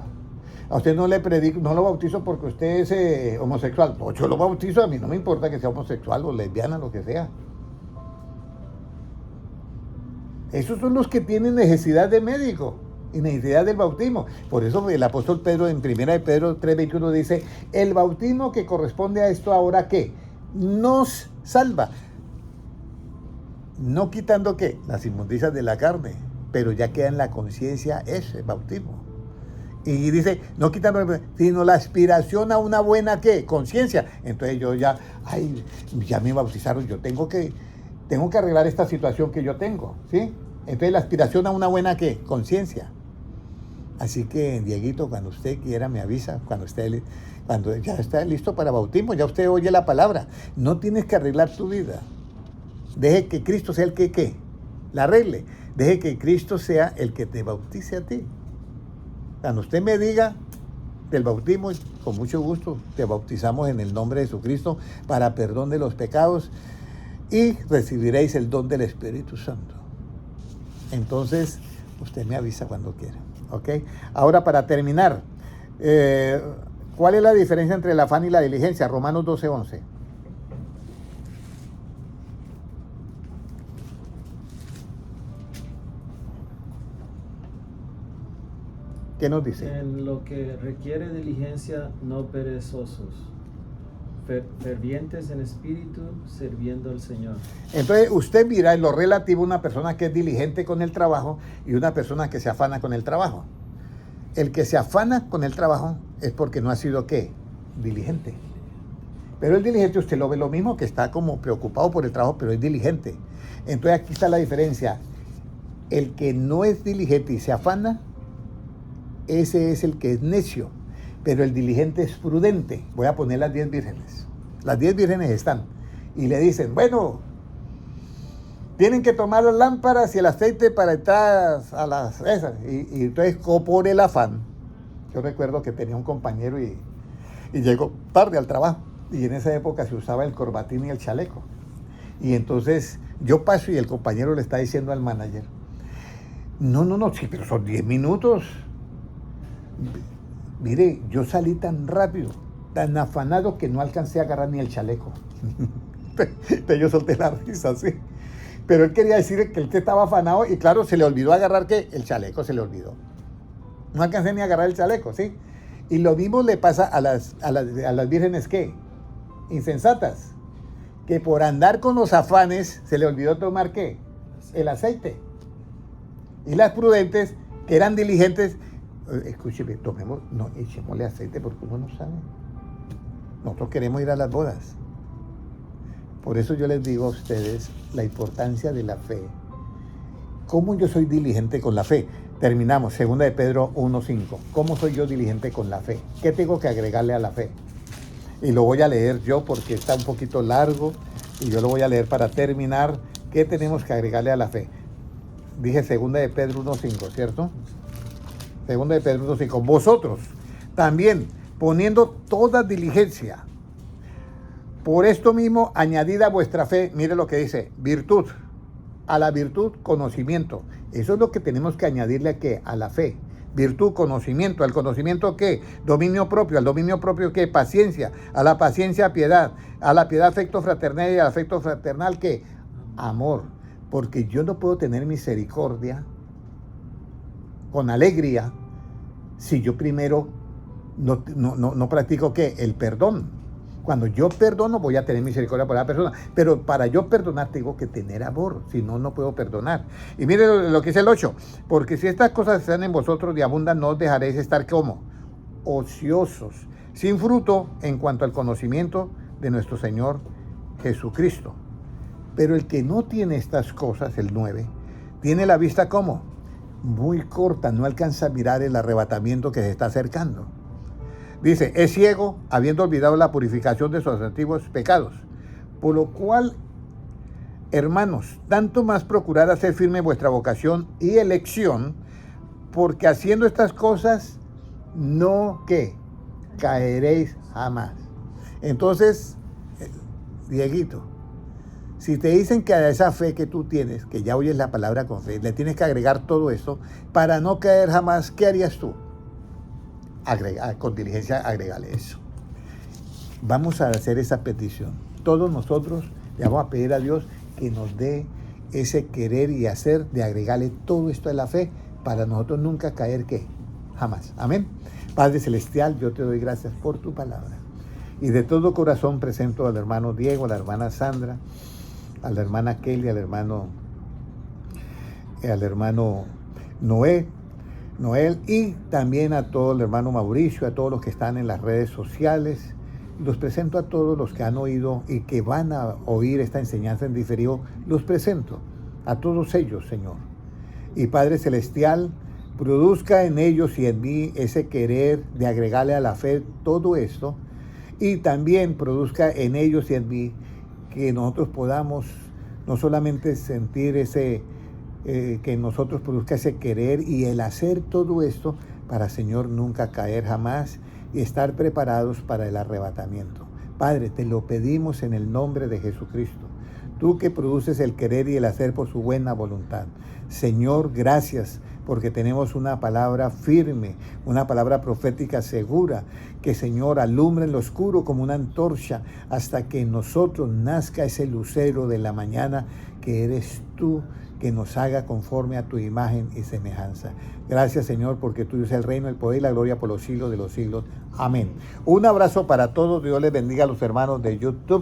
A usted no le predico, no lo bautizo porque usted es homosexual. No, yo lo bautizo, a mí no me importa que sea homosexual o lesbiana, lo que sea. Esos son los que tienen necesidad de médico y necesidad del bautismo. Por eso el apóstol Pedro en 1 de Pedro 3:21 dice, el bautismo que corresponde a esto ahora, ¿qué? Nos salva. No quitando, ¿qué? Las inmundicias de la carne, pero ya queda en la conciencia ese bautismo. Y dice, no quitarme, sino la aspiración a una buena, ¿qué? Conciencia. Entonces yo ya, ya me bautizaron, yo tengo que arreglar esta situación que yo tengo, ¿sí? Entonces la aspiración a una buena, ¿qué? Conciencia. Así que, Dieguito, cuando usted quiera me avisa, cuando ya está listo para bautismo, ya usted oye la palabra. No tienes que arreglar tu vida. Deje que Cristo sea el que, ¿qué? La arregle. Deje que Cristo sea el que te bautice a ti. Cuando usted me diga del bautismo, con mucho gusto te bautizamos en el nombre de Jesucristo para perdón de los pecados y recibiréis el don del Espíritu Santo. Entonces, usted me avisa cuando quiera. ¿Ok? Ahora, para terminar, ¿cuál es la diferencia entre el afán y la diligencia? Romanos 12:11. ¿Qué nos dice? En lo que requiere diligencia, no perezosos, fervientes en espíritu, sirviendo al Señor. Entonces, usted mira en lo relativo una persona que es diligente con el trabajo y una persona que se afana con el trabajo. El que se afana con el trabajo es porque no ha sido, ¿qué? Diligente. Pero el diligente usted lo ve lo mismo, que está como preocupado por el trabajo, pero es diligente. Entonces, aquí está la diferencia. El que no es diligente y se afana, ese es el que es necio, pero el diligente es prudente. Voy a poner las 10 vírgenes. Las 10 vírgenes están y le dicen, bueno, tienen que tomar las lámparas y el aceite para entrar a las esas. Y entonces, por el afán, yo recuerdo que tenía un compañero y llegó tarde al trabajo y en esa época se usaba el corbatín y el chaleco. Y entonces yo paso y el compañero le está diciendo al manager, no, sí, pero son 10 minutos. Mire, yo salí tan rápido, tan afanado que no alcancé a agarrar ni el chaleco. Entonces yo solté la risa, así. Pero él quería decir que él estaba afanado y claro, se le olvidó agarrar, ¿qué? El chaleco se le olvidó. No alcancé ni a agarrar el chaleco, ¿sí? Y lo mismo le pasa a las vírgenes, ¿qué? Insensatas. Que por andar con los afanes se le olvidó tomar, ¿qué? El aceite. Y las prudentes, que eran diligentes, escúcheme, echémosle aceite porque uno no sabe. Nosotros queremos ir a las bodas. Por eso yo les digo a ustedes la importancia de la fe. ¿Cómo yo soy diligente con la fe? Terminamos, 2 de Pedro 1:5. ¿Cómo soy yo diligente con la fe? ¿Qué tengo que agregarle a la fe? Y lo voy a leer yo porque está un poquito largo y yo lo voy a leer para terminar. ¿Qué tenemos que agregarle a la fe? Dije 2 de Pedro 1:5, ¿cierto? 2 de Pedro 1:5. Vosotros también, poniendo toda diligencia, por esto mismo, añadida a vuestra fe, mire lo que dice, virtud. A la virtud, conocimiento. Eso es lo que tenemos que añadirle a ¿qué? A la fe. Virtud, conocimiento. ¿Al conocimiento qué? Dominio propio. ¿Al dominio propio qué? Paciencia. A la paciencia, piedad. A la piedad, afecto fraternal. Y al afecto fraternal ¿qué? Amor. Porque yo no puedo tener misericordia con alegría si yo primero no practico ¿qué? El perdón. Cuando yo perdono voy a tener misericordia por la persona, pero para yo perdonar tengo que tener amor, si no, no puedo perdonar. Y mire lo que dice el 8, porque si estas cosas están en vosotros y abundan, no os dejaréis estar como ociosos, sin fruto en cuanto al conocimiento de nuestro Señor Jesucristo. Pero el que no tiene estas cosas, el 9, tiene la vista como muy corta, no alcanza a mirar el arrebatamiento que se está acercando. Dice, es ciego, habiendo olvidado la purificación de sus antiguos pecados. Por lo cual, hermanos, tanto más procurad hacer firme vuestra vocación y elección, porque haciendo estas cosas, no, ¿qué? Caeréis jamás. Entonces, Dieguito, si te dicen que a esa fe que tú tienes, que ya oyes la palabra con fe, le tienes que agregar todo eso, para no caer jamás, ¿qué harías tú? Con diligencia, agregale eso. Vamos a hacer esa petición. Todos nosotros le vamos a pedir a Dios que nos dé ese querer y hacer de agregarle todo esto a la fe para nosotros nunca caer, ¿qué? Jamás. Amén. Padre Celestial, yo te doy gracias por tu palabra. Y de todo corazón presento al hermano Diego, a la hermana Sandra, a la hermana Kelly, al hermano Noé, Noel, y también a todo el hermano Mauricio, a todos los que están en las redes sociales. Los presento a todos los que han oído y que van a oír esta enseñanza en diferido. Los presento a todos ellos, Señor. Y Padre Celestial, produzca en ellos y en mí ese querer de agregarle a la fe todo esto. Y también produzca en ellos y en mí que nosotros podamos no solamente sentir que nosotros produzca ese querer y el hacer todo esto para, Señor, nunca caer jamás y estar preparados para el arrebatamiento. Padre, te lo pedimos en el nombre de Jesucristo. Tú que produces el querer y el hacer por su buena voluntad. Señor, gracias porque tenemos una palabra firme, una palabra profética segura, que, Señor, alumbra en lo oscuro como una antorcha hasta que en nosotros nazca ese lucero de la mañana que eres tú, que nos haga conforme a tu imagen y semejanza. Gracias, Señor, porque tuyo es el reino, el poder y la gloria por los siglos de los siglos. Amén. Un abrazo para todos. Dios les bendiga a los hermanos de YouTube.